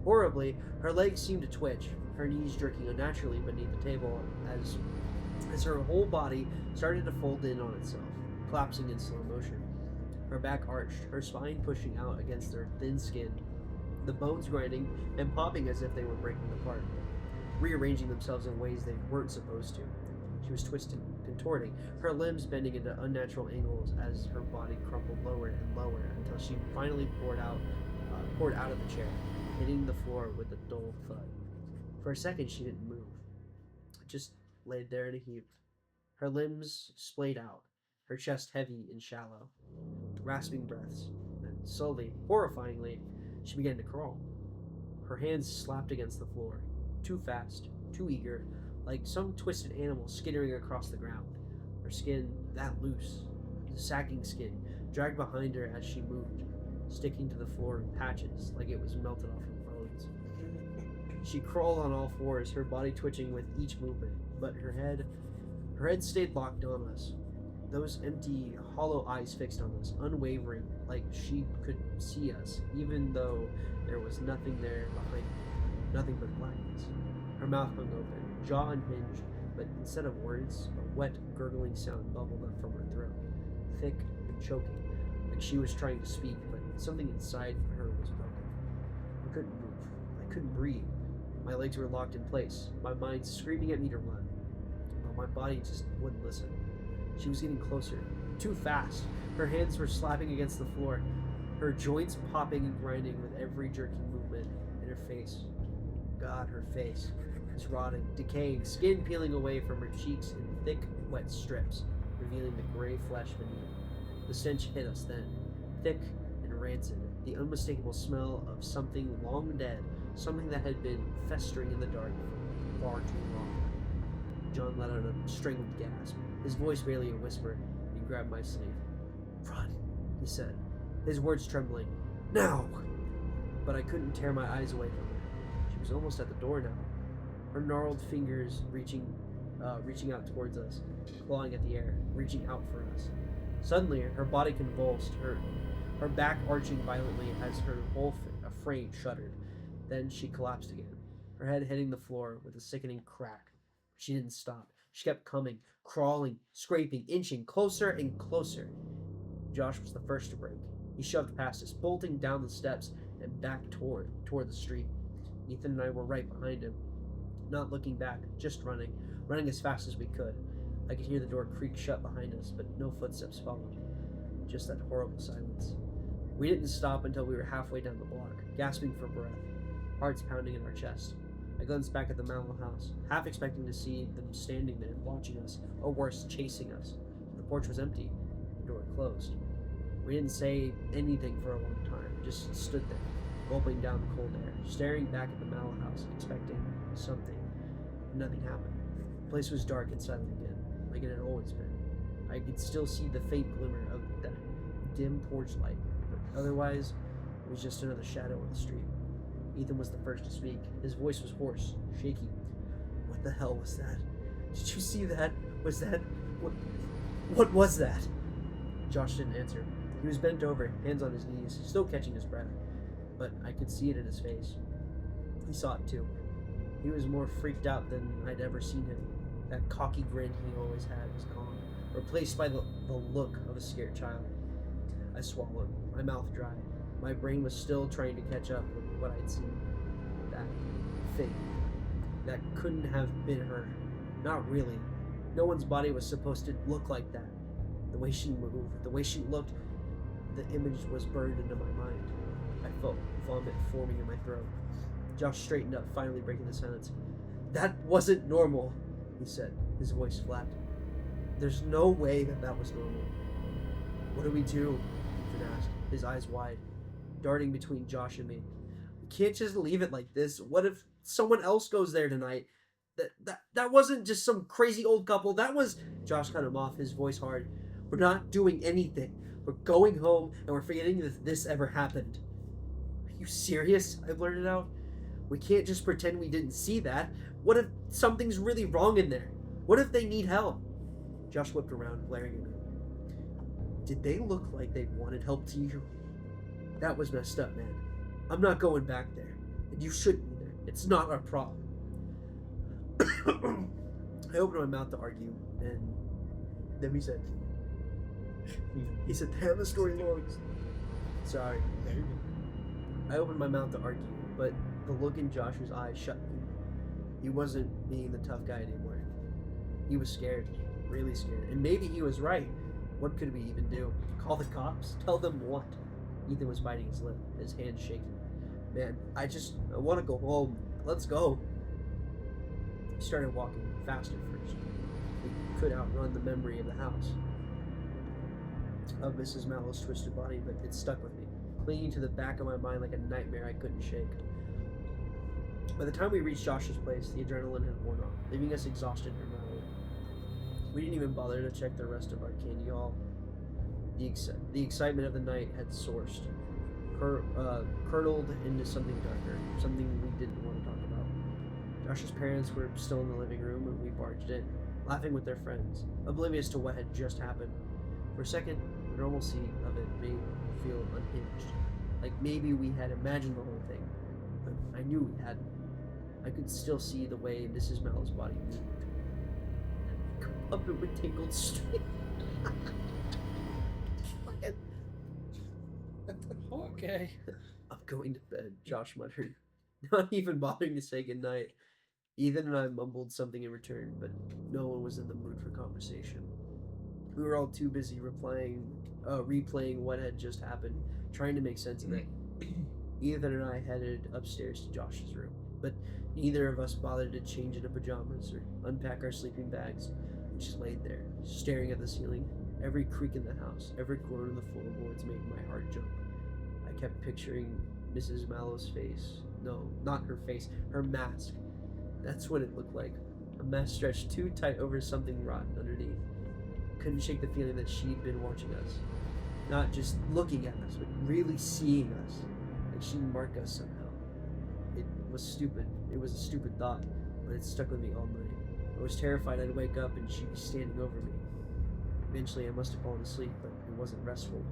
horribly. Her legs seemed to twitch, her knees jerking unnaturally beneath the table as her whole body started to fold in on itself, collapsing in slow motion. Her back arched, her spine pushing out against her thin skin, the bones grinding and popping as if they were breaking apart, rearranging themselves in ways they weren't supposed to. She was twisting, contorting, her limbs bending into unnatural angles as her body crumpled lower and lower until she finally poured out of the chair, hitting the floor with a dull thud. For a second, she didn't move, just laid there in a heap, her limbs splayed out, her chest heavy and shallow, rasping breaths. Then slowly, horrifyingly, she began to crawl. Her hands slapped against the floor, too fast, too eager, like some twisted animal skittering across the ground. Her skin, that loose, the sagging skin, dragged behind her as she moved, sticking to the floor in patches like it was melted off her bones. She crawled on all fours, her body twitching with each movement, but her head stayed locked on us. Those empty, hollow eyes fixed on us, unwavering, like she could see us, even though there was nothing there behind her, nothing but blackness. Her mouth hung open, jaw unhinged, but instead of words, a wet, gurgling sound bubbled up from her throat, thick and choking, like she was trying to speak, but something inside her was broken. I couldn't move. I couldn't breathe. My legs were locked in place, my mind screaming at me to run, but my body just wouldn't listen. She was getting closer, too fast. Her hands were slapping against the floor, her joints popping and grinding with every jerking movement, and her face. God, her face was rotting, decaying, skin peeling away from her cheeks in thick, wet strips, revealing the gray flesh beneath. The stench hit us then, thick and rancid, the unmistakable smell of something long dead, something that had been festering in the dark for far too long. John let out a strangled gasp, his voice barely a whisper. He grabbed my sleeve. "Run," he said, his words trembling. "Now!" But I couldn't tear my eyes away from her. She was almost at the door now, her gnarled fingers reaching out towards us, clawing at the air, reaching out for us. Suddenly, her body convulsed, her back arching violently as her whole frame shuddered. Then she collapsed again, her head hitting the floor with a sickening crack. She didn't stop. She kept coming, crawling, scraping, inching closer and closer. Josh was the first to break. He shoved past us, bolting down the steps and back toward the street. Ethan and I were right behind him, not looking back, just running as fast as we could. I could hear the door creak shut behind us, but no footsteps followed. Just that horrible silence. We didn't stop until we were halfway down the block, gasping for breath, hearts pounding in our chest. I glanced back at the Mallow house, half expecting to see them standing there, watching us, or worse, chasing us. The porch was empty, the door closed. We didn't say anything for a long time, just stood there, gulping down the cold air, staring back at the Mallow house, expecting something. Nothing happened. The place was dark and silent again, like it had always been. I could still see the faint glimmer of that dim porch light, but otherwise, it was just another shadow on the street. Ethan was the first to speak. His voice was hoarse, shaky. "What the hell was that? Did you see that? Was that... What was that?" Josh didn't answer. He was bent over, hands on his knees, still catching his breath, but I could see it in his face. He saw it too. He was more freaked out than I'd ever seen him. That cocky grin he always had was gone, replaced by the look of a scared child. I swallowed, my mouth dry. My brain was still trying to catch up with what I'd seen. That thing. That couldn't have been her. Not really. No one's body was supposed to look like that. The way she moved, the way she looked, the image was burned into my mind. I felt vomit forming in my throat. Josh straightened up, finally breaking the silence. "That wasn't normal," he said, his voice flat. "There's no way that was normal." "What do we do?" Ethan asked, his eyes wide, darting between Josh and me. "We can't just leave it like this. What if someone else goes there tonight? That wasn't just some crazy old couple. That was..." Josh cut him off, his voice hard. "We're not doing anything. We're going home, and we're forgetting that this ever happened." "Are you serious?" I blurted out. "We can't just pretend we didn't see that. What if something's really wrong in there? What if they need help?" Josh whipped around, glaring at me. "Did they look like they wanted help to you? That was messed up, man. I'm not going back there. And you shouldn't either. It's not our problem." I opened my mouth to argue, and then he said, "Damn, the story long." Sorry. I opened my mouth to argue, but the look in Josh's eyes shut me. He wasn't being the tough guy anymore. He was scared, really scared. And maybe he was right. What could we even do? Call the cops? Tell them what? Ethan was biting his lip, his hand shaking. "Man, I want to go home. Let's go." He started walking, faster first. He could outrun the memory of the house, of Mrs. Mallow's twisted body, but it stuck with me, clinging to the back of my mind like a nightmare I couldn't shake. By the time we reached Josh's place, the adrenaline had worn off, leaving us exhausted and rattled. We didn't even bother to check the rest of our candy haul. The excitement of the night had sourced, curdled into something darker, something we didn't want to talk about. Josh's parents were still in the living room when we barged in, laughing with their friends, oblivious to what had just happened. For a second, the normalcy of it made me feel unhinged, like maybe we had imagined the whole thing, but I knew we hadn't. I could still see the way Mrs. Mallow's body moved. Up it with tingled straight. Okay. "I'm going to bed," Josh muttered, not even bothering to say goodnight. Ethan and I mumbled something in return, but no one was in the mood for conversation. We were all too busy replaying what had just happened, trying to make sense of it. Ethan and I headed upstairs to Josh's room, but neither of us bothered to change into pajamas or unpack our sleeping bags. We just laid there, staring at the ceiling. Every creak in the house, every groan in the floorboards made my heart jump. I kept picturing Mrs. Mallow's face. No, not her face, her mask. That's what it looked like. a mask stretched too tight over something rotten underneath. Couldn't shake the feeling that she'd been watching us. Not just looking at us, but really seeing us. Like she'd mark us somehow. It was stupid. It was a stupid thought, but it stuck with me all night. I was terrified I'd wake up and she'd be standing over me. Eventually, I must have fallen asleep, but it wasn't restful.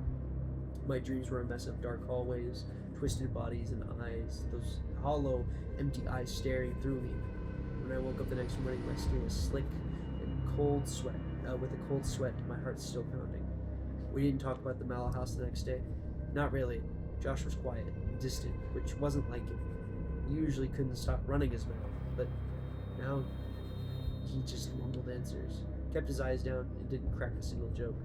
My dreams were a mess of dark hallways, twisted bodies and eyes, those hollow, empty eyes staring through me. When I woke up the next morning, my skin was slick and cold sweat. With a cold sweat, my heart still pounding. We didn't talk about the Mallow house the next day. Not really. Josh was quiet, distant, which wasn't like him. He usually couldn't stop running his mouth, but now he just mumbled answers, kept his eyes down, and didn't crack a single joke.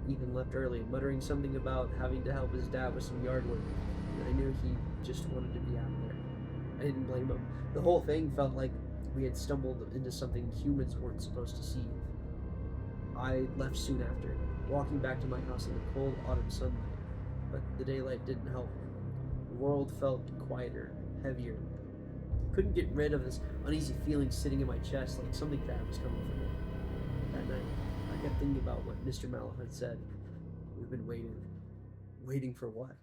Ethan left early, muttering something about having to help his dad with some yard work, and I knew he just wanted to be out there. I didn't blame him. The whole thing felt like we had stumbled into something humans weren't supposed to see. I left soon after, walking back to my house in the cold autumn sunlight, but the daylight didn't help. The world felt quieter, heavier. Couldn't get rid of this uneasy feeling sitting in my chest like something bad was coming for me. That night, I kept thinking about what Mr. Mallow had said. We've been waiting. Waiting for what?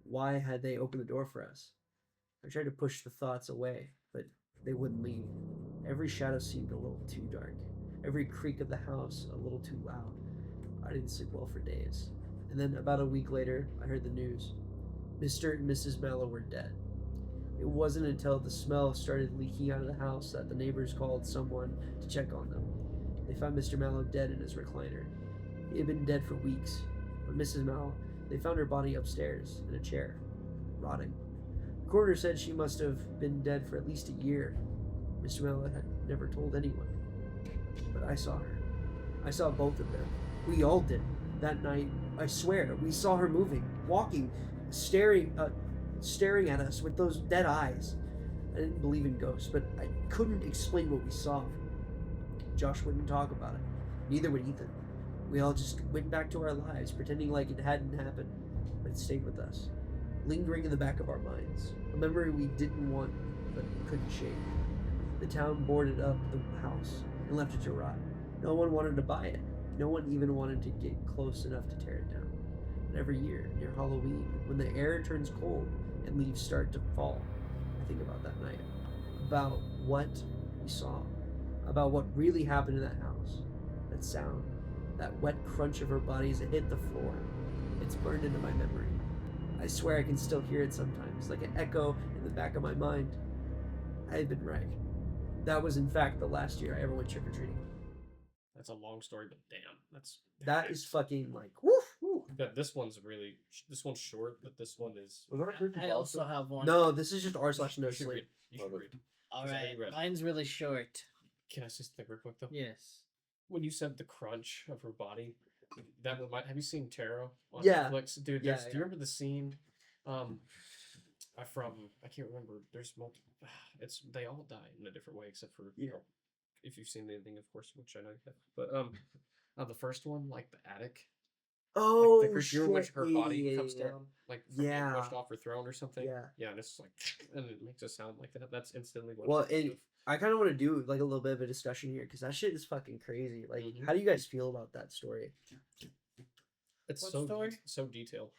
Why had they opened the door for us? I tried to push the thoughts away, but they wouldn't leave. Every shadow seemed a little too dark. Every creak of the house a little too loud. I didn't sleep well for days. And then about a week later, I heard the news. Mr. and Mrs. Mallow were dead. It wasn't until the smell started leaking out of the house that the neighbors called someone to check on them. They found Mr. Mallow dead in his recliner. He had been dead for weeks, but Mrs. Mallow, they found her body upstairs in a chair, rotting. The coroner said she must have been dead for at least a year. Mr. Mallow had never told anyone. But I saw her. I saw both of them. We all did. That night, I swear, we saw her moving, walking, staring at us with those dead eyes. I didn't believe in ghosts, but I couldn't explain what we saw. Josh wouldn't talk about it. Neither would Ethan. We all just went back to our lives, pretending like it hadn't happened, but it stayed with us, lingering in the back of our minds. A memory we didn't want, but couldn't shake. The town boarded up the house and left it to rot. No one wanted to buy it. No one even wanted to get close enough to tear it down. And every year, near Halloween, when the air turns cold and leaves start to fall, I think about that night, about what we saw, about what really happened in that house. That sound, that wet crunch of her body as it hit the floor. It's burned into my memory. I swear I can still hear it sometimes, like an echo in the back of my mind. I had been right. That was, in fact, the last year I ever went trick-or-treating. That's a long story, but damn, That is fucking like, woof, woof. This one's short, but this one is. I also have one. No, this is just r/no You should sleep. read. You should read. All Is that right, you read? mine's really short. Can I just think real quick though? Yes. When you said the crunch of her body, that remind. Have you seen Tarot on Yeah. Netflix, dude? Yeah, Do you yeah. remember the scene? From I can't remember. There's multiple. It's they all die in a different way except for Yeah. if you've seen anything, of course, which I know you have. But the first one, like the attic. Oh, Like the creature in which shit. her Yeah, body yeah, comes yeah. down, like from being Yeah. pushed off her throne or something. Yeah. Yeah, and it's like, and it makes a sound like that. That's instantly what. Well, I think and of. I kind of want to do like a little bit of a discussion here because that shit is fucking crazy. Like, Mhm. how do you guys feel about that story? It's What so story? so detailed.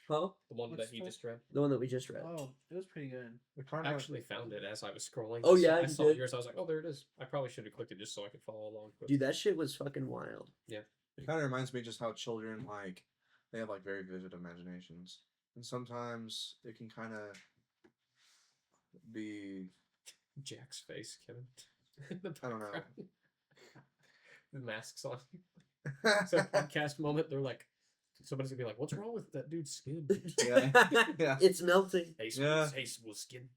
Huh? The one What that he story? just read. The one that we just read. Oh, it was pretty good. I actually found it as I was scrolling. Oh, I saw- yeah, I you saw did? yours. I was like, oh, there it is. I probably should have clicked it just so I could follow along. But Dude, that shit was fucking wild. It kind of reminds me just how children like they have like very vivid imaginations, and sometimes it can kind of be Jack's face, Kevin. I don't know. The masks on. So podcast moment, they're like, somebody's gonna be like, "What's wrong with that dude's skin?" Yeah. Yeah. It's melting. Hey, Yeah. hey, smooth skin.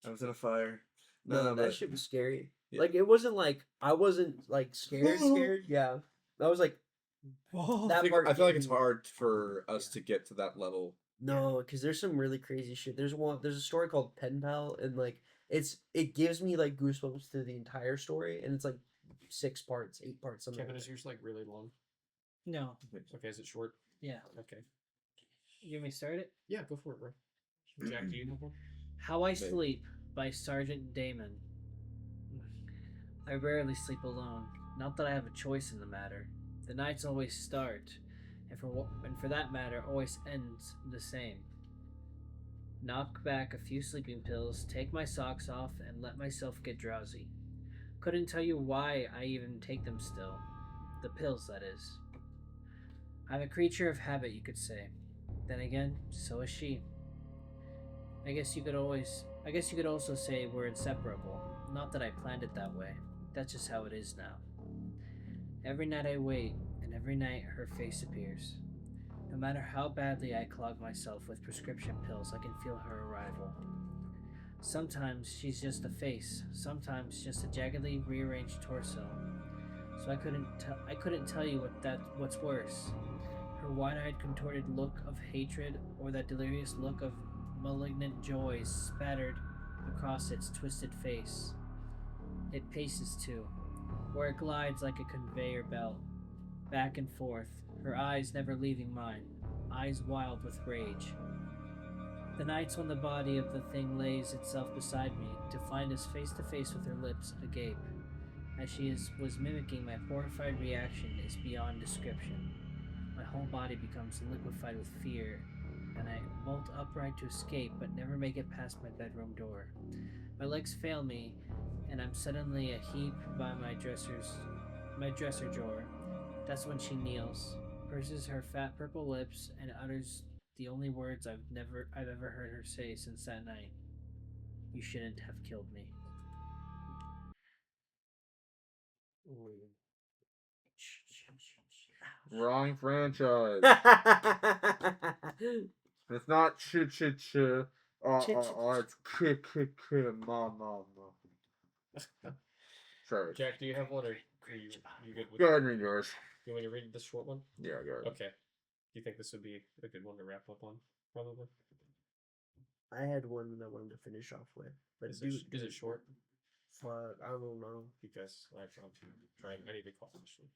I was in a fire. No, that but shit was scary. Yeah. Like, it wasn't like I wasn't like scared. Yeah, I was like that part. I feel like it's gave me- hard for us to get to that level. No, because there's some really crazy shit. There's a story called Pen Pal, and like it gives me like goosebumps through the entire story, and it's like 6 parts, 8 parts, something. Kevin, like is that. yours like really long? No. Okay, is it short? Yeah. Okay. You want me to start it? Yeah, go for it, bro. Jack, do you have one? How I Maybe. Sleep by Sergeant Damon. I rarely sleep alone. Not that I have a choice in the matter. The nights always start, and for that matter, always ends the same. Knock back a few sleeping pills, take my socks off, and let myself get drowsy. Couldn't tell you why I even take them still. The pills, that is. I'm a creature of habit, you could say. Then again, so is she. I guess you could also say we're inseparable. Not that I planned it that way. That's just how it is now. Every night I wait, and every night her face appears. No matter how badly I clog myself with prescription pills, I can feel her arrival. Sometimes she's just a face, sometimes just a jaggedly rearranged torso. So I couldn't tell you what's worse. Her wide-eyed contorted look of hatred or that delirious look of malignant joy spattered across its twisted face. It paces too, where it glides like a conveyor belt, back and forth, her eyes never leaving mine, eyes wild with rage. The nights when the body of the thing lays itself beside me, to find us face to face with her lips agape, as was mimicking my horrified reaction, is beyond description. My whole body becomes liquefied with fear, and I bolt upright to escape, but never make it past my bedroom door. My legs fail me, and I'm suddenly a heap by my dresser drawer. That's when she kneels, purses her fat purple lips, and utters the only words I've ever heard her say since that night. You shouldn't have killed me. Wrong franchise. It's not ch ch ch. It's k k k ma ma ma. Sorry. Jack, do you have one, or are you good with? Go ahead and read yours. You want me to read this short one? Yeah, go ahead. Okay. Do you think this would be a good one to wrap up on? Probably. I had one that I wanted to finish off with, but Is it short? Fuck, I don't know. Because I'm trying. I need to call this one.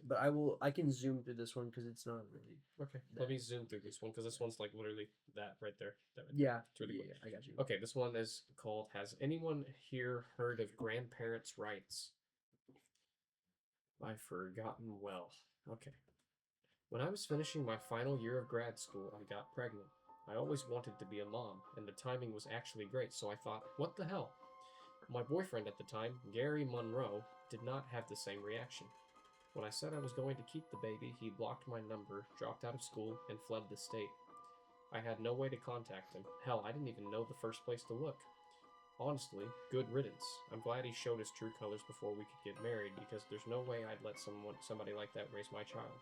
But I can zoom through this one because it's not really. Okay. Let me zoom through this one because this one's like literally that right there. That right there. Yeah. It's really Yeah, I got you. Okay, this one is called "Has anyone here heard of grandparents' rights?" I've forgotten well. Okay. When I was finishing my final year of grad school, I got pregnant. I always wanted to be a mom, and the timing was actually great, so I thought, what the hell? My boyfriend at the time, Gary Monroe, did not have the same reaction. When I said I was going to keep the baby, he blocked my number, dropped out of school, and fled the state. I had no way to contact him. Hell, I didn't even know the first place to look. Honestly, good riddance. I'm glad he showed his true colors before we could get married, because there's no way I'd let somebody like that raise my child.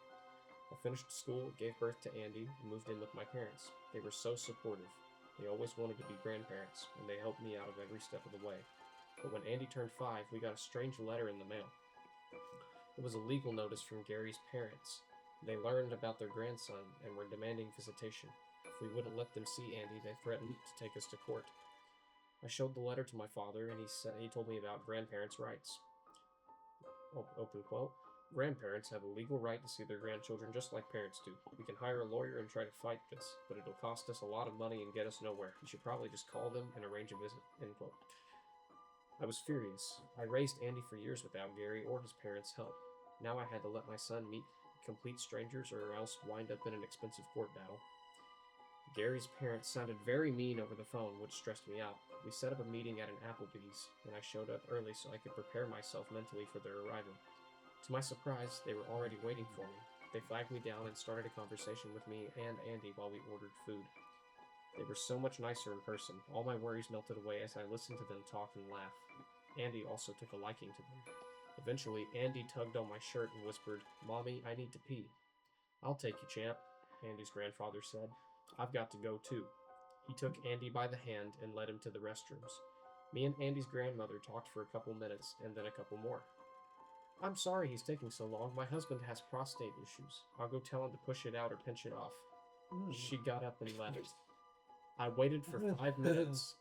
I finished school, gave birth to Andy, and moved in with my parents. They were so supportive. They always wanted to be grandparents, and they helped me out of every step of the way. But when Andy turned 5, we got a strange letter in the mail. It was a legal notice from Gary's parents. They learned about their grandson and were demanding visitation. If we wouldn't let them see Andy, they threatened to take us to court. I showed the letter to my father, and he told me about grandparents' rights. Open quote. Grandparents have a legal right to see their grandchildren just like parents do. We can hire a lawyer and try to fight this, but it'll cost us a lot of money and get us nowhere. You should probably just call them and arrange a visit. End quote. I was furious. I raised Andy for years without Gary or his parents' help. Now I had to let my son meet complete strangers or else wind up in an expensive court battle. Gary's parents sounded very mean over the phone, which stressed me out. We set up a meeting at an Applebee's, and I showed up early so I could prepare myself mentally for their arrival. To my surprise, they were already waiting for me. They flagged me down and started a conversation with me and Andy while we ordered food. They were so much nicer in person. All my worries melted away as I listened to them talk and laugh. Andy also took a liking to them. Eventually, Andy tugged on my shirt and whispered, "Mommy, I need to pee." "I'll take you, champ," Andy's grandfather said. "I've got to go too." He took Andy by the hand and led him to the restrooms. Me and Andy's grandmother talked for a couple minutes and then a couple more. "I'm sorry he's taking so long. My husband has prostate issues. I'll go tell him to push it out or pinch it off." She got up and left. I waited for 5 minutes.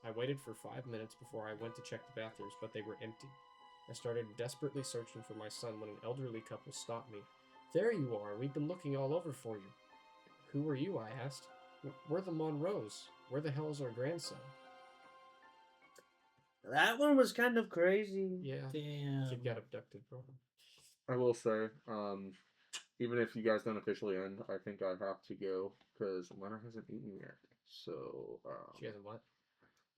Before I went to check the bathrooms, but they were empty. I started desperately searching for my son when an elderly couple stopped me. "There you are. We've been looking all over for you." "Who are you?" I asked. "We're the Monroes. Where the hell is our grandson?" That one was kind of crazy. Yeah. Damn. Kid got abducted, bro. I will say, even if you guys don't officially end, I think I have to go because Lena hasn't eaten yet. So, She hasn't what?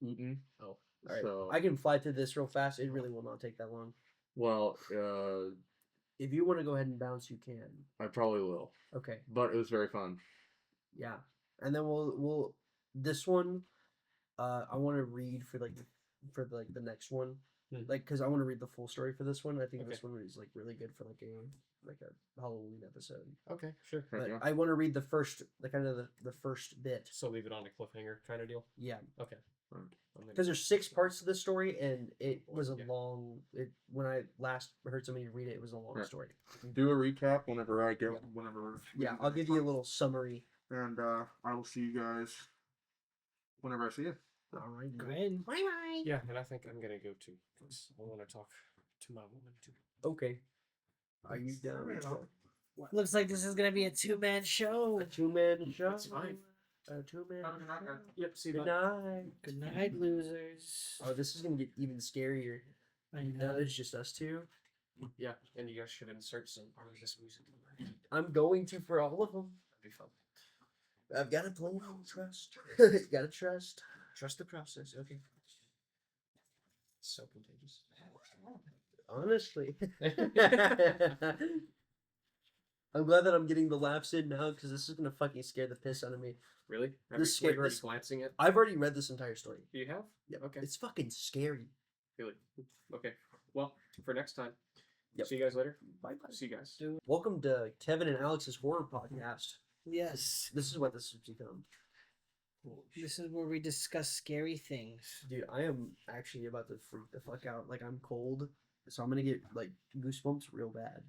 eaten. Oh. All right, So, I can fly through this real fast. It really will not take that long. well, If you want to go ahead and bounce, you can. I probably will. Okay. But it was very fun. Yeah, and then we'll this one. I want to read for the next one, like because I want to read the full story for this one. I think this one is like really good for like a Halloween episode. Okay, sure. Heck But yeah. I want to read the first, the first bit. So leave it on a cliffhanger kind of deal. Yeah, Okay. because there's 6 parts to the story, and it was a Yeah. long. When I last heard somebody read it, it was a long Yeah. story. Do a recap whenever I get whenever. Yeah, I'll give you a little summary. And I will see you guys whenever I see you. All right. Grin. Bye bye. Yeah, and I think I'm gonna go too. 'Cause I want to talk to my woman too. Okay. Are you done? Looks like this is gonna be a 2-man show. A 2-man show. That's fine. A 2-man Have a good night, show. guys. Yep. See Good that. night. Good night, losers. Oh, this is gonna get even scarier. I Now know. that it's just us two. Yeah, and you guys should insert some part of this music. I'm going to for all of them. That'd be fun. I've got to play trust. Gotta trust. Trust the process. Okay. So contagious. Honestly. I'm glad that I'm getting the laughs in now because this is gonna fucking scare the piss out of me. Really? Have This you scared- already this- glancing it? I've already read this entire story. Do you have? Yep. Okay. It's fucking scary. Really? Okay. Well, for next time. Yep. See you guys later. Bye bye. See you guys. Welcome to Kevin and Alex's horror podcast. Yes. This is what this has become. This is where we discuss scary things. Dude, I am actually about to freak the fuck out. Like, I'm cold, so I'm gonna get like goosebumps real bad.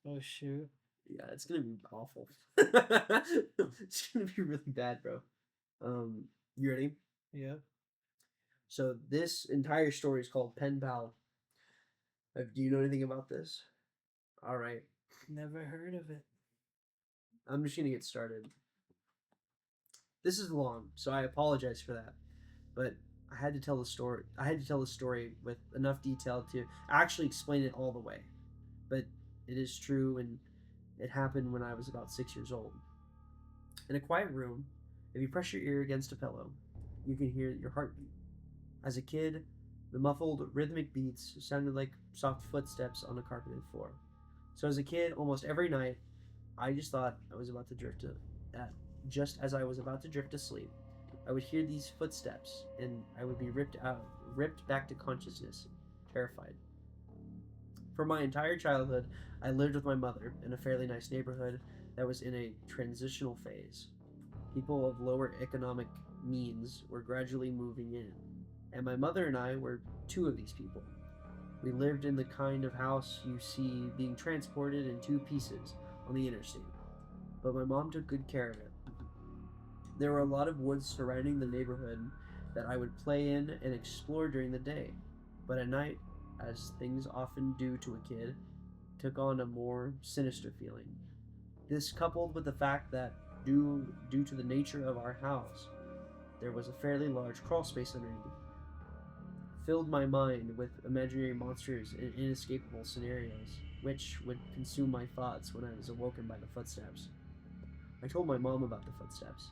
Oh shoot. Yeah, it's gonna be awful. It's gonna be really bad, bro. You ready? Yeah. So this entire story is called Pen Pal. Do you know anything about this? All right, Never heard of it. I'm just gonna get started. This is long, so I apologize for that, but I had to tell the story. I had to tell the story with enough detail to actually explain it all the way. But it is true, and it happened when I was about 6 years old. In a quiet room, if you press your ear against a pillow, you can hear your heartbeat. As a kid, the muffled, rhythmic beats sounded like soft footsteps on a carpeted floor. So as a kid, almost every night, I just thought I was about to just as I was about to drift to sleep, I would hear these footsteps, and I would be ripped back to consciousness, terrified. For my entire childhood, I lived with my mother in a fairly nice neighborhood that was in a transitional phase. People of lower economic means were gradually moving in, and my mother and I were 2 of these people. We lived in the kind of house you see being transported in 2 pieces on the interstate, but my mom took good care of it. There were a lot of woods surrounding the neighborhood that I would play in and explore during the day, but at night, as things often do to a kid, took on a more sinister feeling. This, coupled with the fact that due to the nature of our house, there was a fairly large crawl space underneath, filled my mind with imaginary monsters and inescapable scenarios, which would consume my thoughts when I was awoken by the footsteps. I told my mom about the footsteps,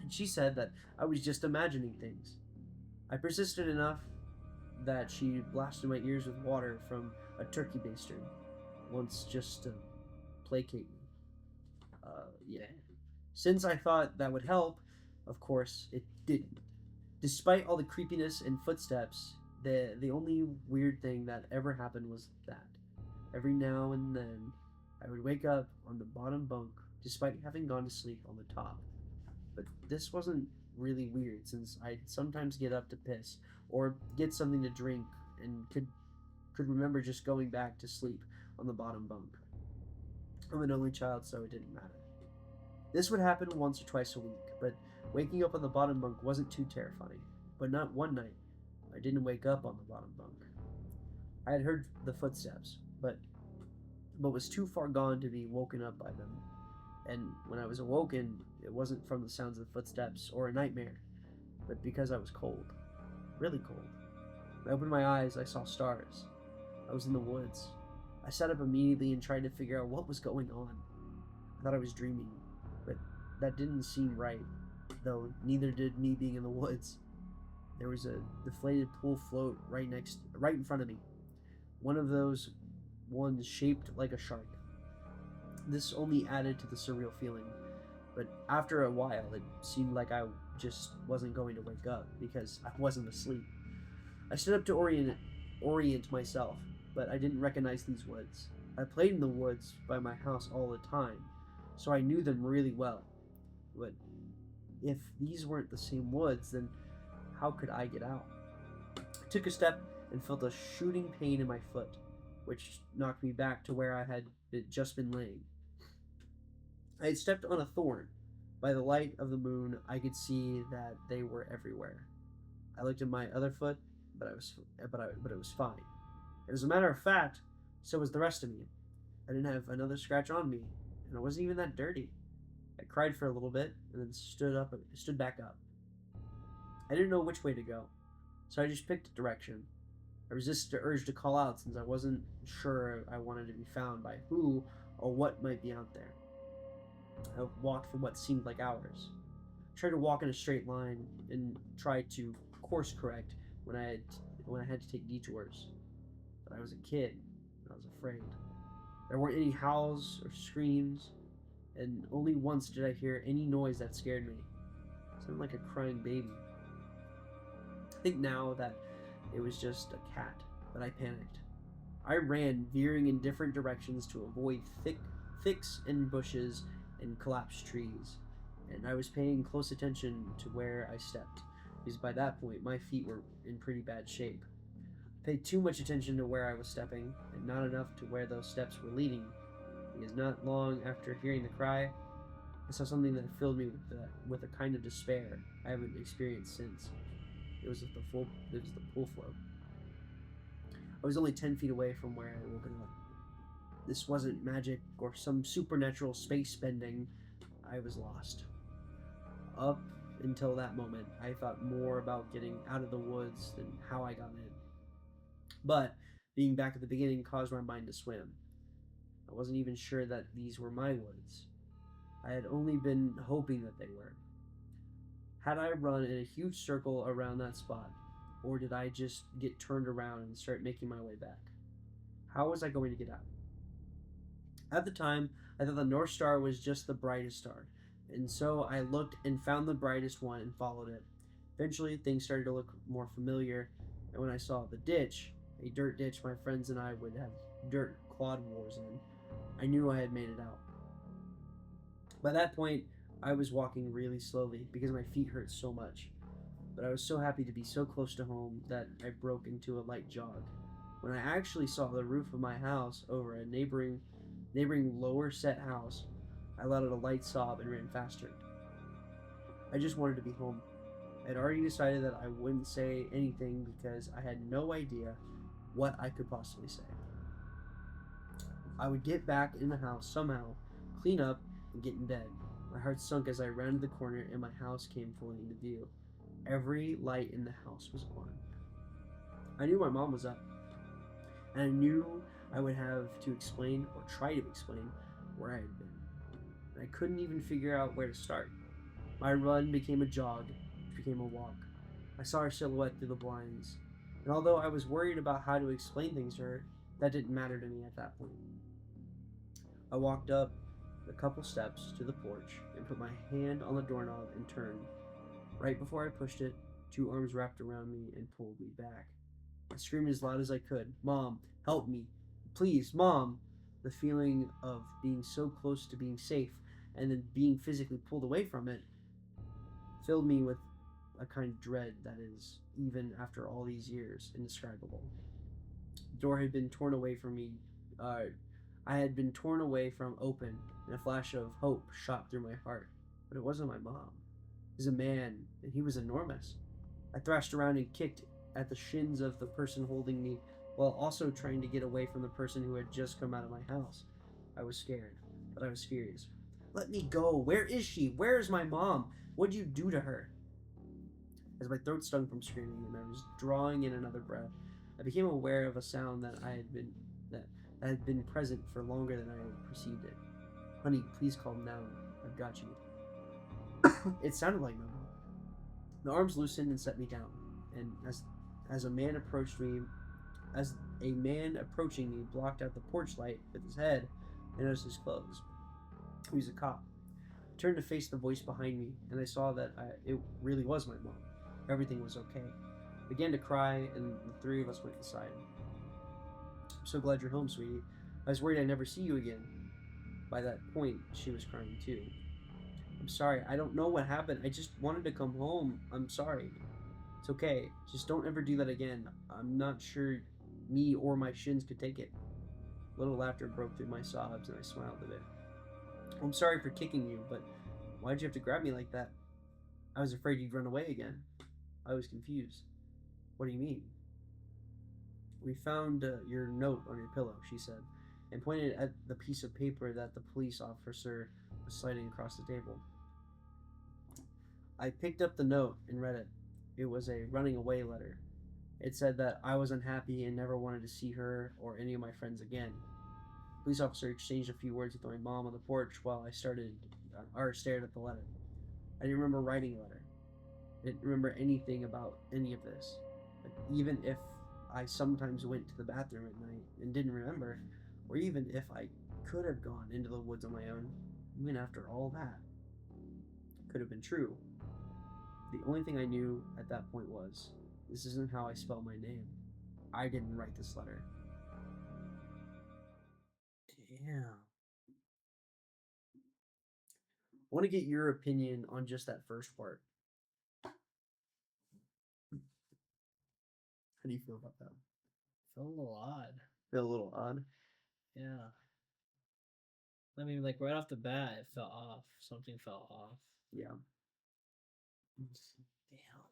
and she said that I was just imagining things. I persisted enough that she blasted my ears with water from a turkey baster once just to placate me. Yeah. Since I thought that would help, of course, it didn't. Despite all the creepiness and footsteps, the only weird thing that ever happened was that every now and then I would wake up on the bottom bunk despite having gone to sleep on the top. But this wasn't really weird since I'd sometimes get up to piss or get something to drink and could remember just going back to sleep on the bottom bunk. I'm an only child, so it didn't matter. This would happen once or twice a week, but waking up on the bottom bunk wasn't too terrifying. But not one night, I didn't wake up on the bottom bunk. I had heard the footsteps, but was too far gone to be woken up by them. And when I was awoken, it wasn't from the sounds of the footsteps or a nightmare, but because I was cold. Really cold. When I opened my eyes, I saw stars. I was in the woods. I sat up immediately and tried to figure out what was going on. I thought I was dreaming, but that didn't seem right, though neither did me being in the woods. There was a deflated pool float right in front of me. One of those ones shaped like a shark. This only added to the surreal feeling, but after a while, it seemed like I just wasn't going to wake up because I wasn't asleep. I stood up to orient myself, but I didn't recognize these woods. I played in the woods by my house all the time, so I knew them really well. But if these weren't the same woods, then how could I get out? I took a step and felt a shooting pain in my foot, which knocked me back to where I had just been laying. I had stepped on a thorn. By the light of the moon, I could see that they were everywhere. I looked at my other foot, but it was fine. As a matter of fact, so was the rest of me. I didn't have another scratch on me, and I wasn't even that dirty. I cried for a little bit and then stood back up. I didn't know which way to go, so I just picked a direction. I resisted the urge to call out since I wasn't sure I wanted to be found by who or what might be out there. I walked for what seemed like hours. I tried to walk in a straight line and tried to course correct when I had to take detours. But I was a kid and I was afraid. There weren't any howls or screams, and only once did I hear any noise that scared me. It sounded like a crying baby. I think now that it was just a cat, but I panicked. I ran, veering in different directions to avoid thickets and bushes and collapsed trees, and I was paying close attention to where I stepped, because by that point my feet were in pretty bad shape. I paid too much attention to where I was stepping, and not enough to where those steps were leading, because not long after hearing the cry, I saw something that filled me with a kind of despair I haven't experienced since. It was the pool float. I was only 10 feet away from where I had woken up. This wasn't magic or some supernatural space bending. I was lost. Up until that moment, I thought more about getting out of the woods than how I got in. But being back at the beginning caused my mind to swim. I wasn't even sure that these were my woods. I had only been hoping that they were. Had I run in a huge circle around that spot, or did I just get turned around and start making my way back? How was I going to get out? At the time, I thought the North Star was just the brightest star, and so I looked and found the brightest one and followed it. Eventually, things started to look more familiar, and when I saw the ditch, a dirt ditch my friends and I would have dirt clod wars in, I knew I had made it out. By that point, I was walking really slowly because my feet hurt so much, but I was so happy to be so close to home that I broke into a light jog. When I actually saw the roof of my house over a neighboring lower set house, I let out a light sob and ran faster. I just wanted to be home. I had already decided that I wouldn't say anything because I had no idea what I could possibly say. I would get back in the house somehow, clean up, and get in bed. My heart sunk as I rounded the corner and my house came fully into view. Every light in the house was on. I knew my mom was up, and I knew I would have to explain or try to explain where I had been. And I couldn't even figure out where to start. My run became a jog, which became a walk. I saw her silhouette through the blinds, and although I was worried about how to explain things to her, that didn't matter to me at that point. I walked up a couple steps to the porch and put my hand on the doorknob and turned. Right before I pushed it, two arms wrapped around me and pulled me back. I screamed as loud as I could, "Mom, help me. Please, Mom!" The feeling of being so close to being safe and then being physically pulled away from it filled me with a kind of dread that is, even after all these years, indescribable. The door had been torn away from me. I had been torn away from open, and a flash of hope shot through my heart. But it wasn't my mom. It was a man, and he was enormous. I thrashed around and kicked at the shins of the person holding me, while also trying to get away from the person who had just come out of my house. I was scared, but I was furious. "Let me go! Where is she? Where is my mom? What'd you do to her?" as my throat stung from screaming and I was drawing in another breath. I became aware of a sound that had been present for longer than I had perceived it. Honey, please calm down. I've got you. It sounded like my mom. The arms loosened and set me down, and as a man approached me, as a man approaching me blocked out the porch light with his head, I noticed his clothes. He was a cop. I turned to face the voice behind me, and I saw that it really was my mom. Everything was okay. I began to cry, and the three of us went inside. I'm so glad you're home, sweetie. I was worried I'd never see you again. By that point, she was crying too. I'm sorry. I don't know what happened. I just wanted to come home. I'm sorry. It's okay. Just don't ever do that again. I'm not sure me or my shins could take it. A little laughter broke through my sobs, and I smiled a bit. I'm sorry for kicking you, but why'd you have to grab me like that? I was afraid you'd run away again. I was confused. What do you mean? We found your note on your pillow, she said, and pointed at the piece of paper that the police officer was sliding across the table. I picked up the note and read it. It was a running away letter. It said that I was unhappy and never wanted to see her or any of my friends again. The police officer exchanged a few words with my mom on the porch while I stared at the letter. I didn't remember writing a letter. I didn't remember anything about any of this. But even if I sometimes went to the bathroom at night and didn't remember, or even if I could have gone into the woods on my own, even after all that, could have been true. The only thing I knew at that point was, this isn't how I spell my name. I didn't write this letter. Damn. I want to get your opinion on just that first part. How do you feel about that? Felt a little odd. Feel a little odd? Yeah. I mean, like right off the bat, it felt off. Something felt off. Yeah. Damn.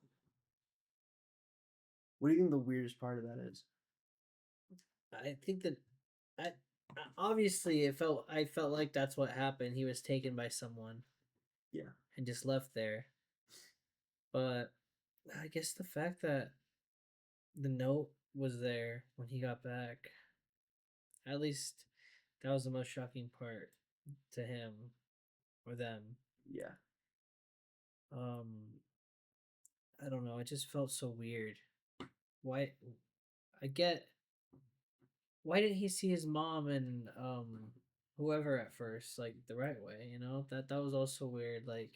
What do you think the weirdest part of that is? I think that I obviously I felt like that's what happened. He was taken by someone. Yeah. And just left there. But I guess the fact that the note was there when he got back, at least that was the most shocking part to him or them. Yeah. I don't know, it just felt so weird. Why I get why didn't he see his mom and whoever at first, like the right way, you know? That was also weird, like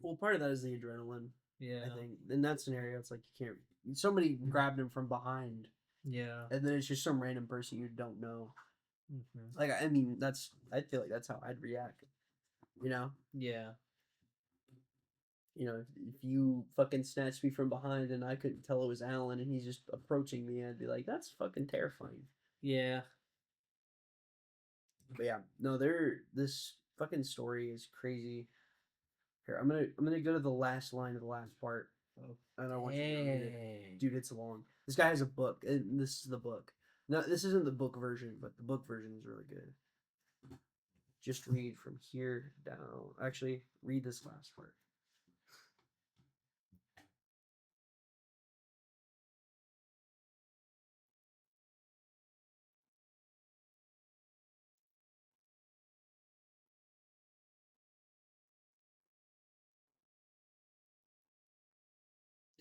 Well, part of that is the adrenaline. yeah. I think in that scenario, it's like you can't. Somebody grabbed him from behind, Yeah. and then it's just some random person you don't know. Mm-hmm. Like I mean, I feel like that's how I'd react. You know. Yeah. You know, if you fucking snatched me from behind and I couldn't tell it was Alan and he's just approaching me, I'd be like, that's fucking terrifying. Yeah. But yeah, no, this fucking story is crazy. Here, I'm gonna go to the last line of the last part. And I want you to read it. Dude, it's long. This guy has a book, and this is the book. No, this isn't the book version, but the book version is really good. Just read from here down. Actually, read this last part.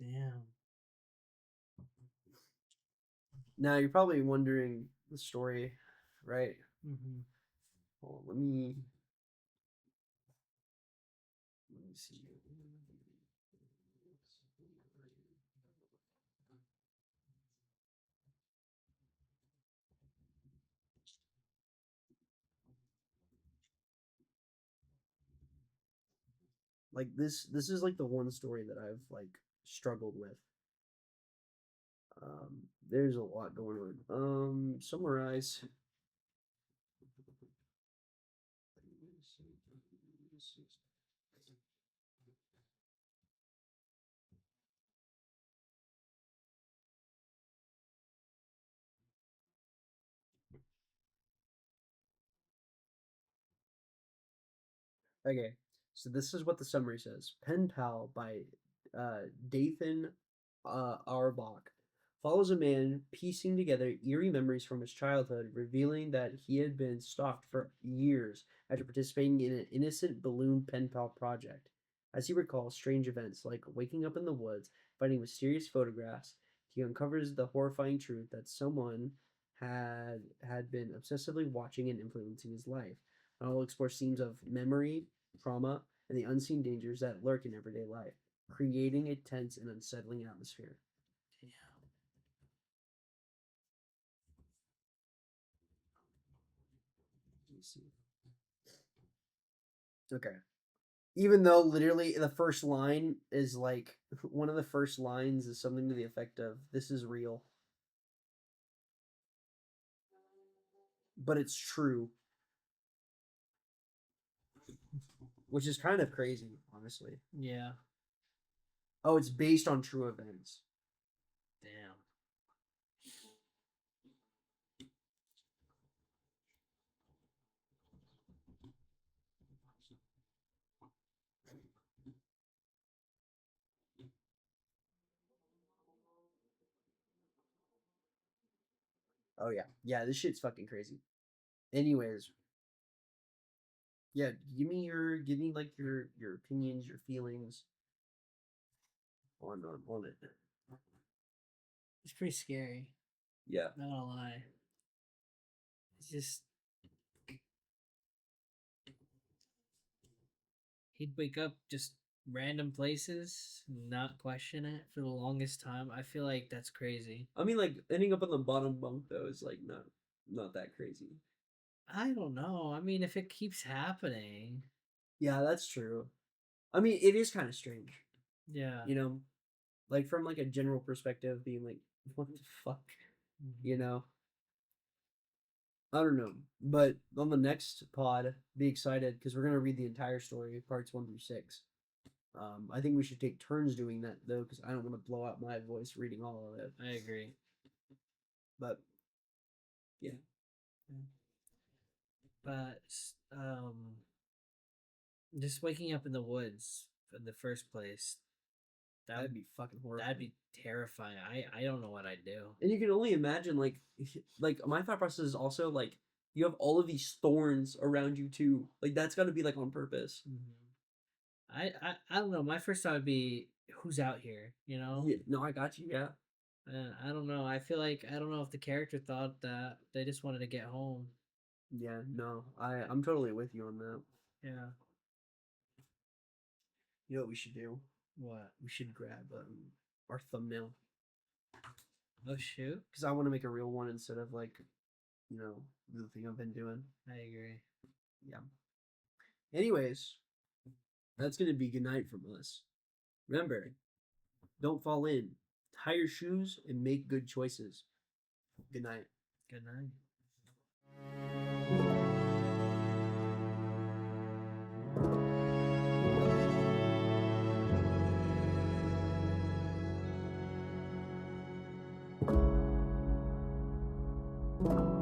Damn. Now you're probably wondering the story, right? Mm-hmm. Well, let me see. Like this is like the one story that I've like struggled with. There's a lot going on. Summarize. Okay, so this is what the summary says. Pen pal by Dathan Arbach follows a man piecing together eerie memories from his childhood, revealing that he had been stalked for years after participating in an innocent balloon pen pal project. As he recalls strange events like waking up in the woods, finding mysterious photographs, he uncovers the horrifying truth that someone had been obsessively watching and influencing his life. The novel explores themes of memory, trauma, and the unseen dangers that lurk in everyday life, creating a tense and unsettling atmosphere. Damn. Let me see. Okay. Even though literally the first line is like one of the first lines is something to the effect of "This is real," but it's true, which is kind of crazy, honestly. Yeah. Oh, it's based on true events. Damn. Oh yeah, yeah. This shit's fucking crazy. Anyways, yeah. Give me like your opinions, your feelings on it. It's pretty scary. Yeah. Not gonna lie. It's just he'd wake up just random places, not question it for the longest time. I feel like that's crazy. I mean, like ending up on the bottom bunk though is like not that crazy. I don't know. I mean, if it keeps happening, Yeah, that's true. I mean, it is kind of strange, yeah. you know, like from like a general perspective, being like, what the fuck, you know. I don't know, but on the next pod, be excited because we're gonna read the entire story, parts 1 through 6. I think we should take turns doing that though, because I don't want to blow out my voice reading all of it. I agree. But yeah, But just waking up in the woods in the first place, that'd be fucking horrible. that'd be terrifying. I don't know what I'd do. And you can only imagine, like my thought process is also like you have all of these thorns around you too. Like that's got to be like on purpose. I don't know. My first thought would be who's out here, you know? Yeah, no, I got you. Yeah. I don't know. I feel like I don't know if the character thought that they just wanted to get home. Yeah, no, I'm totally with you on that. Yeah. You know what we should do? What? We should grab our thumbnail Oh shoot. because I want to make a real one instead of like, you know, the thing I've been doing. I agree. Yeah. Anyways, that's gonna be good night from us. Remember, don't fall in. Tie your shoes and make good choices. Good night. Good night. Thank you.